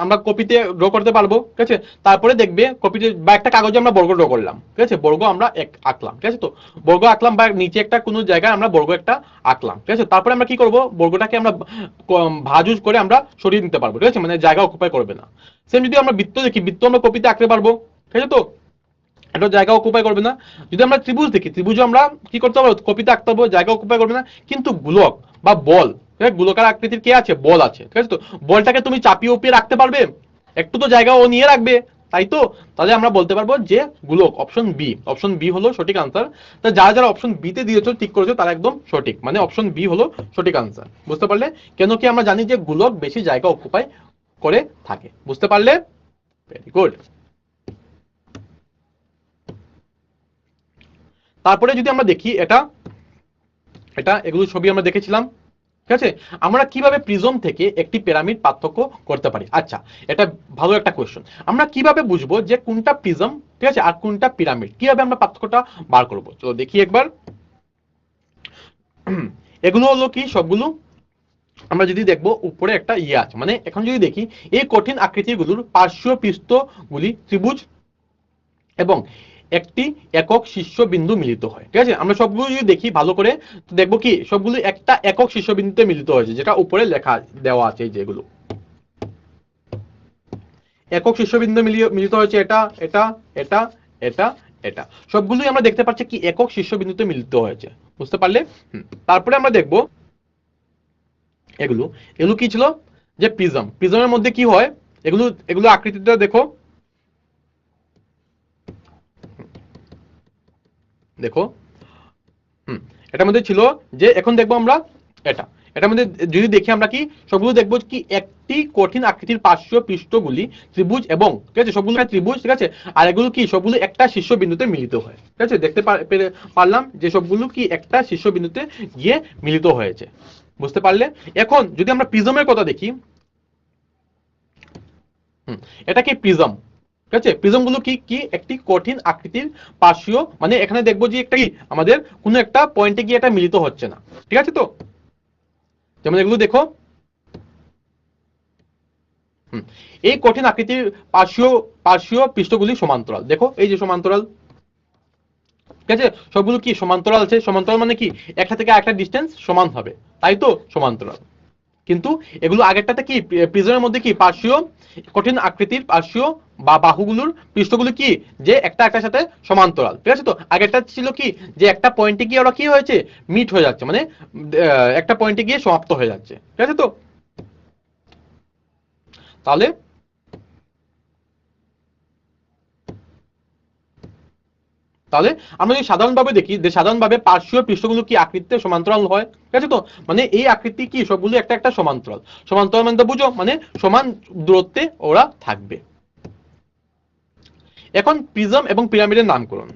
আমরা কপিতে ড্র করতে পারবো, ঠিক আছে। তারপরে দেখবে কপিতে বা একটা কাগজে আমরা বর্গ ড্র করলাম, ঠিক আছে, বর্গ আমরা এক আঁকলাম, ঠিক আছে। তো বর্গ আঁকলাম বা নিচে একটা কোনো জায়গায় আমরা বর্গ একটা আঁকলাম, ঠিক আছে। তারপরে আমরা কি করব, বর্গটাকে আমরা ভাঁজ করে আমরা সরিয়ে নিতে পারবো, ঠিক আছে, মানে জায়গা অকুপাই করবে না। সেম যদি আমরা বৃত্ত দেখি, বৃত্ত আমরা কপিতে আঁকতে পারবো, ঠিক আছে। তো এটা জায়গা অকুপাই করবে না। যদি আমরা ত্রিভুজ দেখি, ত্রিভুজ আমরা কি করতে পারবো, কপিতে আঁকতে পারবো, জায়গা অকুপাই করবে না। কিন্তু গোলক বা বল, গোলকার আকৃতির কে আছে, বল আছে, ঠিক আছে। তো বলটাকে তুমি চাপিয়ে উপিয়ে রাখতে পারবে? একটু তো জায়গা ও নিয়ে রাখবে, তাই তো। তাহলে আমরা বলতে পারবো যে গোলক, অপশন বি, অপশন বি হলো সঠিক আনসার। তা যারা যারা অপশন বি তে দিয়েছো, ঠিক করেছো, তারা একদম সঠিক, মানে অপশন বি হলো সঠিক আনসার। বুঝতে পারলে? কেন কি আমরা জানি যে গোলক বেশি জায়গা অকুপাই করে থাকে। বুঝতে পারলে? Very good. তারপরে যদি আমরা দেখি, এটা এটা এগুলো ছবি আমরা দেখেছিলাম, ঠিক আছে। আমরা কিভাবে প্রিজম থেকে একটি পিরামিড পার্থক্য করতে পারি? আচ্ছা, এটা ভালো একটা কোয়েশ্চেন। আমরা কিভাবে বুঝবো যে কোনটা প্রিজম, ঠিক আছে, আর কোনটা পিরামিড? কিভাবে আমরা পার্থক্যটা বার করবো? চলো দেখি একবার। এগুলো হলো কি সবগুলো, আমরা যদি দেখবো উপরে একটা ইয়ে আছে, মানে এখন যদি দেখি এই কঠিন আকৃতিগুলোর পার্শ্বীয় পৃষ্ঠগুলি ত্রিভুজ এবং একটি একক শীর্ষবিন্দু মিলিত হয়, ঠিক আছে। আমরা সবগুলো যদি দেখি ভালো করে, তো দেখবো কি সবগুলো একটা একক শীর্ষবিন্দুতে মিলিত হয়েছে, যেটা উপরে লেখা দেওয়া আছে, যেগুলো একক শীর্ষবিন্দু মিলিত হয়েছে, এটা এটা এটা এটা এটা সবগুলোই আমরা দেখতে পাচ্ছি কি একক শীর্ষবিন্দুতে মিলিত হয়েছে। বুঝতে পারলে? তারপরে আমরা দেখবো এগুলো এগুলো কি ছিল, যে প্রিজম। প্রিজমের মধ্যে কি হয়, এগুলো এগুলো আকৃতিটা দেখো, দেখো। এটার মধ্যে ছিল যে, এখন দেখবো আমরা এটা, এটার মধ্যে যদি দেখি আমরা কি সবগুলো দেখবো কি একটি কঠিন আকৃতির পার্শ্বীয় পৃষ্ঠগুলি ত্রিভুজ এবং, ঠিক আছে, সবগুলো ত্রিভুজ, ঠিক আছে। আর এগুলো কি সবগুলো একটা শীর্ষবিন্দুতে মিলিত হয়, ঠিক আছে। দেখতে পারলাম যে সবগুলো কি একটা শীর্ষবিন্দুতে গিয়ে মিলিত হয়েছে। বুঝতে পারলে? এখন যদি আমরা প্রিজমের কথা দেখি, এটা কি প্রিজম, ঠিক আছে। প্রিজম গুলো কি কি একটি কঠিন আকৃতির পার্শ্বীয়, মানে এখানে দেখবো যে একটা কি আমাদের কোনো একটা পয়েন্টে গিয়ে এটা মিলিত হচ্ছে না, ঠিক আছে। তো যেমন এগুলো দেখো, এই কঠিন আকৃতির পার্শ্বীয় পার্শ্বীয় পৃষ্ঠগুলি সমান্তরাল, দেখো এই যে সমান্তরাল, ঠিক আছে। সবগুলো কি সমান্তরাল আছে। সমান্তরাল মানে কি একটা থেকে আরেকটা ডিস্টেন্স সমান হবে, তাই তো সমান্তরাল। কিন্তু এগুলো আগেরটাতে কি প্রিজমের মধ্যে কি পার্শ্বীয় কঠিন আকৃতির পার্শ্বীয় বা বাহুগুলোর পৃষ্ঠগুলো কি যে একটা একটার সাথে সমান্তরাল, ঠিক আছে। তো আগেরটা ছিল কি যে একটা পয়েন্টে গিয়ে ওরা কি হয়েছে, মিট হয়ে যাচ্ছে, মানে একটা পয়েন্টে গিয়ে সমাপ্ত হয়ে যাচ্ছে, ঠিক আছে। তো তাহলে তাহলে আমরা যদি সাধারণভাবে দেখি, যে সাধারণভাবে পার্শ্বীয় পৃষ্ঠগুলো কি আকৃতিতে সমান্তরাল হয়, ঠিক আছে। তো মানে এই আকৃতি কি সবগুলো একটা একটা সমান্তরাল। সমান্তরাল মানে তো বুঝো, মানে সমান দূরত্বে ওরা থাকবে। এখন প্রিজম এবং পিরামিডের নামকরণ।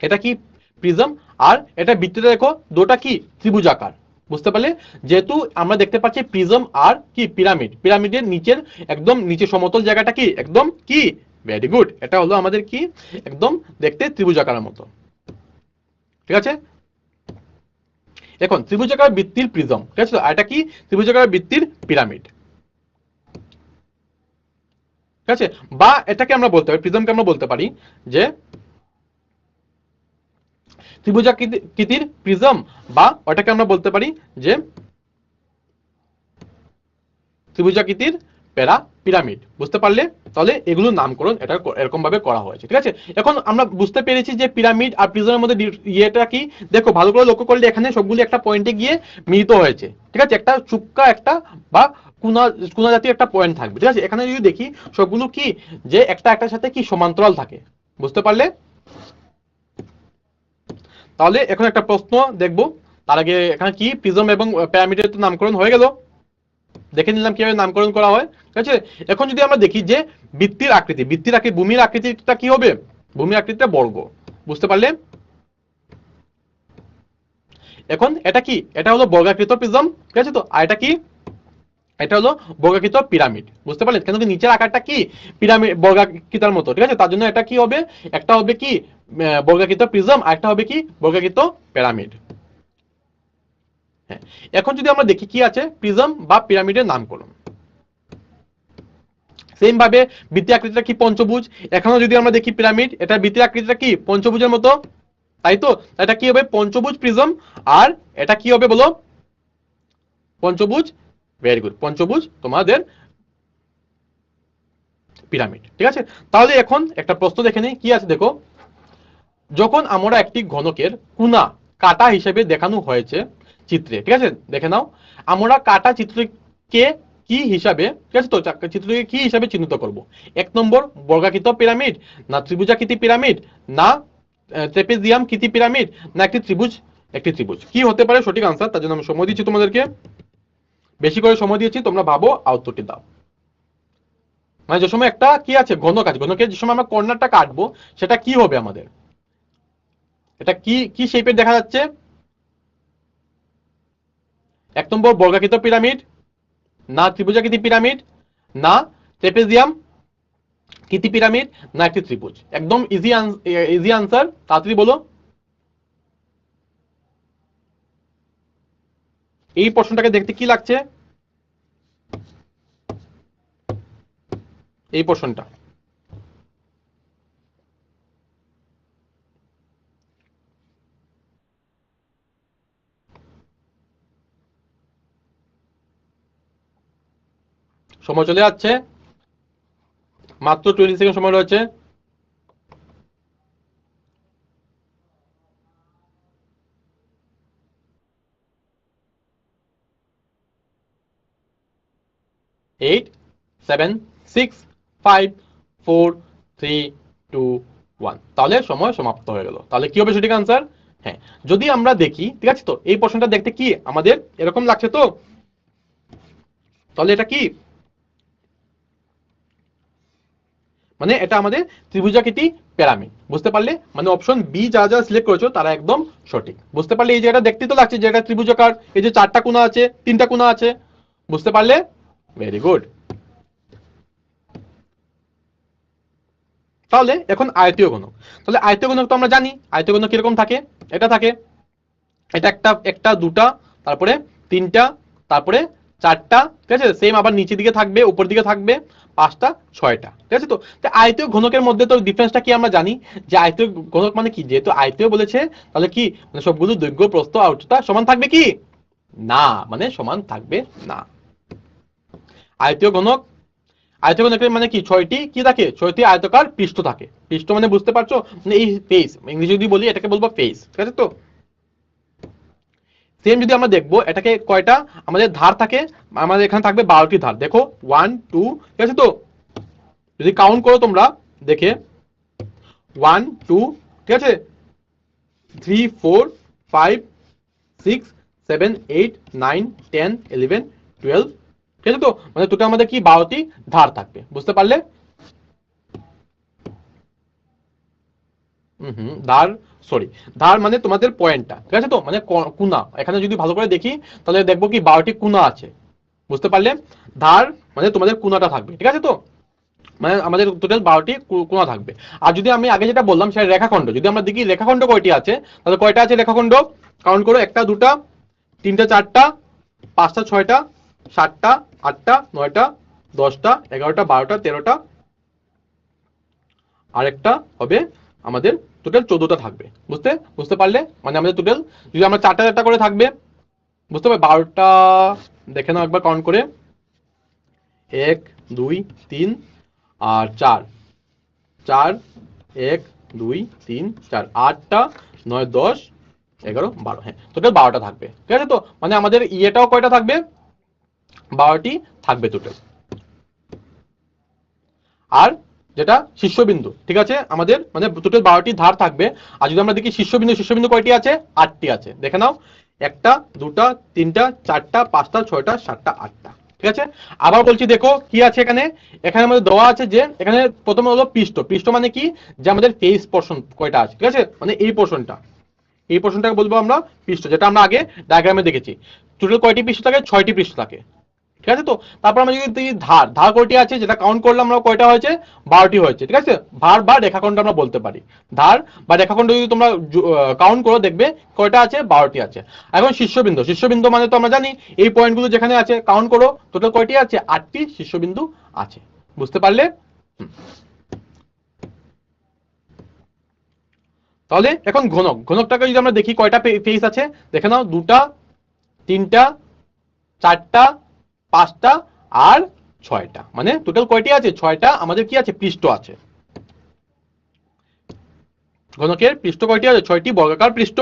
এটা কি প্রিজম, আর এটা বৃত্তটা দেখো দুটো কি ত্রিভুজাকার। বুঝতে পারলে? যেহেতু আমরা দেখতে পাচ্ছি প্রিজম আর কি পিরামিড, পিরামিডের নিচের একদম নিচে সমতল জায়গাটা কি একদম কি ভেরি গুড, এটা হলো আমাদের কি একদম দেখতে ত্রিভুজাকারের মতো, ঠিক আছে। এখন ত্রিভুজাকার বৃত্তির প্রিজম, ঠিক আছে, এটা কি ত্রিভুজাকার বৃত্তির পিরামিড, ঠিক আছে। বা এটাকে আমরা বলতে পারি, প্রিজমকে আমরা বলতে পারি যে ত্রিভুজাকৃতির প্রিজম, বা ওটাকে আমরা বলতে পারি যে ত্রিভুজাকৃতির পিরামিড। বুঝতে পারলে? তাহলে এগুলোর নামকরণ এটা এরকম ভাবে করা হয়েছে, ঠিক আছে। এখন আমরা বুঝতে পেরেছি যে পিরামিড আর প্রিজমের মধ্যে ইয়েটা কি। দেখো ভালো করে লক্ষ্য করলে এখানে সবগুলি একটা পয়েন্টে গিয়ে মিলিত হয়েছে, ঠিক আছে। একটা চুক্কা একটা বা কোনা কোনা জাতীয় একটা পয়েন্ট থাকবে, ঠিক আছে। এখানে যদি দেখি সবগুলো কি যে একটা একটার সাথে কি সমান্তরাল থাকে। বুঝতে পারলে? তাহলে এখন একটা প্রশ্ন দেখবো, তার আগে এখানে কি প্রিজম এবং পিরামিডের তো নামকরণ হয়ে গেল, দেখে নিলাম কিভাবে নামকরণ করা হয়, ঠিক আছে। এখন যদি আমরা দেখি যে বৃত্তির আকৃতি, ভূমির আকৃতিটা কি হবে, ভূমির আকৃতিটা বর্গ। বুঝতে পারলে? এখন এটা কি, এটা হলো বর্গাকৃত প্রিজম, ঠিক আছে। তো আর এটা কি, এটা হলো বর্গাকৃত পিরামিড। বুঝতে পারলেন? কেন কি নিচের আকারটা কি পিরামিড বর্গাকৃতার মতো, ঠিক আছে। তার জন্য এটা কি হবে, একটা হবে কি বর্গাকৃত প্রিজম, আর একটা হবে কি বর্গাকৃত পিরামিড। হ্যাঁ, এখন যদি আমরা দেখি কি আছে প্রিজম বা পিরামিডের নামকরণ, সেম ভাবে বৃত্তি আকৃতিটা কি পঞ্চভুজ। এখনো যদি আমরা দেখি পিরামিড, এটা বৃত্তি আকৃতিটা কি পঞ্চভুজের মতো, তাই তো। এটা কি হবে পঞ্চভুজ প্রিজম, আর এটা কি হবে বলো, পঞ্চভুজ। ভেরি গুড, পঞ্চভুজ তোমাদের পিরামিড, ঠিক আছে। তাহলে এখন একটা প্রশ্ন দেখে নেই কি আছে, দেখো। যখন আমরা একটি ঘনকের কোণা কাটা হিসেবে দেখানো হয়েছে চিত্রে, ঠিক আছে, দেখে নাও। আমরা কাটা চিত্রকে কি হিসাবে, ঠিক আছে, তো চিত্রকে কি হিসাবে চিহ্নিত করব। 1 নম্বর বর্গাকৃত পিরামিড, না ত্রিভুজাকৃতি পিরামিড, না ট্রেপেজিয়াম কৃতি পিরামিড, না একটি ত্রিভুজ কি হতে পারে সঠিক আনসার। তার জন্য আমি সময় দিচ্ছি তোমাদেরকে, বেশি করে সময় দিয়েছি, তোমরা ভাবো আউটপুটটি দাও। মানে যে সময় একটা কি আছে ঘনক আছে, ঘনকের যে সময় আমরা কর্নারটা কাটবো সেটা কি হবে আমাদের, এটা কি কি শেপের দেখা যাচ্ছে। 1 নম্বর বর্গাকৃত পিরামিড, না ত্রিভুজাকৃতি পিরামিড, না ট্রেপেজিয়াম কৃতি পিরামিড, না একটি ত্রিভুজ। একদম ইজি আনসার, তাড়াতাড়ি বলো। এই প্রশ্নটাকে দেখতে কি লাগছে, এই প্রশ্নটা। সময় চলে যাচ্ছে, মাত্র 20 সেকেন্ড সময় রয়েছে। Eight, seven, six, five, four, three, two, one. তাহলে সময় সমাপ্ত হয়ে গেল। তাহলে কি হবে সঠিক আনসার? হ্যাঁ, যদি আমরা দেখি, ঠিক আছে, তো এই প্রশ্নটা দেখতে কি আমাদের এরকম লাগছে তো। তাহলে এটা কি, মানে এটা আমাদের ত্রিভুজাকৃতি পিরামিড। বুঝতে পারলে? মানে অপশন বি যা যা সিলেক্ট করেছো তারা একদম সঠিক। বুঝতে পারলে? এই যে এটা দেখতে তো লাগছে যে এটা ত্রিভুজাকার, এই যে 4টা কোণা আছে, 3টা কোণা আছে। বুঝতে পারলে? Very good. তাহলে এখন আয়তীয় ঘনক। তাহলে আয়তীয় ঘনক তো আমরা জানি আয়তীয় ঘনক কিরকম থাকে, এটা থাকে, এটা একটা একটা দুটা, তারপরে 3টা, তারপরে 4টা, ঠিক আছে। সেম আবার নিচের দিকে থাকবে, উপর দিকে থাকবে 5টা, 6টা, ঠিক আছে। তো আয়তীয় ঘনকের মধ্যে তো ডিফারেন্সটা কি আমরা জানি যে আয়তীয় ঘনক মানে কি, যেহেতু আয়তীয় বলেছে তাহলে কি মানে সবগুলো দৈর্ঘ্য প্রস্থ আর উচ্চতা সমান থাকবে কি না, মানে সমান থাকবে না। আয়তীয় ঘনক, আয়তীয় ঘনকের মানে কি 6টি কি থাকে, 6টি আয়তকার পৃষ্ঠ থাকে। পৃষ্ঠ মানে বুঝতে পারছো, মানে এই ফেস, ইংরেজি যদি বলি এটাকে বলবো ফেস, ঠিক আছে। তো সেম যদি আমরা দেখবো এটাকে কয়টা আমাদের ধার থাকে, আমাদের এখানে থাকবে 12টি ধার। দেখো 1 2, ঠিক আছে। তো যদি কাউন্ট করো তোমরা দেখে 1 2, ঠিক আছে, 3 4 5 6 7 8 9 10 11 12, ঠিক আছে। তো মানে টোটাল আমাদের কি 12টি ধার থাকবে। বুঝতে পারলে? ধার, সরি, ধার মানে তোমাদের পয়েন্টটা, ঠিক আছে। তো মানে কোনা, এখানে যদি ভালো করে দেখি তাহলে দেখবো কি 12টি কোনা আছে। বুঝতে পারলে? ধার মানে তোমাদের কোনাটা থাকবে, ঠিক আছে। তো মানে আমাদের টোটাল 12টি কোণা থাকবে। আর যদি আমি আগে যেটা বললাম সেটা রেখাখণ্ড, যদি আমরা দেখি রেখাখণ্ড কয়টি আছে, তাহলে কয়টা আছে রেখাখণ্ড কাউন্ট করো, একটা দুটা তিনটা চারটা পাঁচটা ছয়টা সাতটা আটটা নয়টা 10টা 11টা 12টা 13টা, আরেকটা হবে আমাদের টোটাল 14টা থাকবে। বুঝতে বুঝতে পারলে? মানে আমাদের টোটাল যদি আমরা চারটা চারটা করে থাকবে, বুঝতে পারবে 12টা, দেখে নাও একবার কাউন্ট করে, 1 2 3 আর 4, 4 1 2 3 4 8টা 9 10 11 12, হ্যাঁ টোটাল 12টা থাকবে। ঠিক আছে? তো মানে আমাদের ইয়েটাও কয়টা থাকবে, 12টি থাকবে টোটাল। আর যেটা শীর্ষবিন্দু, ঠিক আছে, আমাদের মানে টোটাল 12টি ধার থাকবে। আর যদি আমরা দেখি শীর্ষবিন্দু, শীর্ষবিন্দু কয়টি আছে, 8টি আছে। দেখে নাও, একটা দুটা তিনটা চারটা পাঁচটা ছয়টা সাতটা আটটা। ঠিক আছে? আবার বলছি, দেখো কি আছে এখানে, এখানে আমাদের দেওয়া আছে যে এখানে প্রথমে হলো পৃষ্ঠ। পৃষ্ঠ মানে কি, যে আমাদের ফেস পোর্শন কয়টা আছে, ঠিক আছে, মানে এই পোর্শনটা, এই পোর্শনটাকে বলবো আমরা পৃষ্ঠ, যেটা আমরা আগে ডায়াগ্রামে দেখেছি। টোটাল কয়টি পৃষ্ঠ থাকে, 6টি পৃষ্ঠ থাকে। ঠিক আছে? তো তারপর আমরা যদি দেখি ধার, ধার কয়টি আছে, যেটা কাউন্ট করলাম আমরা, কয়টা হয়েছে, 12টি হয়েছে। ঠিক আছে? ভার বা রেখাখণ্ড আমরা বলতে পারি। ধার বা রেখাখণ্ড যদি তোমরা কাউন্ট করো, দেখবে কয়টা আছে, 12টি আছে। এখন শীর্ষবিন্দু, শীর্ষবিন্দু মানে তো আমরা জানি এই পয়েন্টগুলো যেখানে আছে, কাউন্ট করো টোটাল কয়টি আছে, 8টি শীর্ষবিন্দু আছে। বুঝতে পারলে? তাহলে এখন ঘনক, ঘনকটাকে যদি আমরা দেখি কয়টা ফেস আছে, দেখে নাও, দুটা তিনটা চারটা পাঁচটা আর ছয়টা, মানে টোটাল কয়টি আছে, 6টা আমাদের কি আছে, পৃষ্ঠ আছে। ঘনকের পৃষ্ঠ কয়টি আছে, 6টি বর্গাকার পৃষ্ঠ।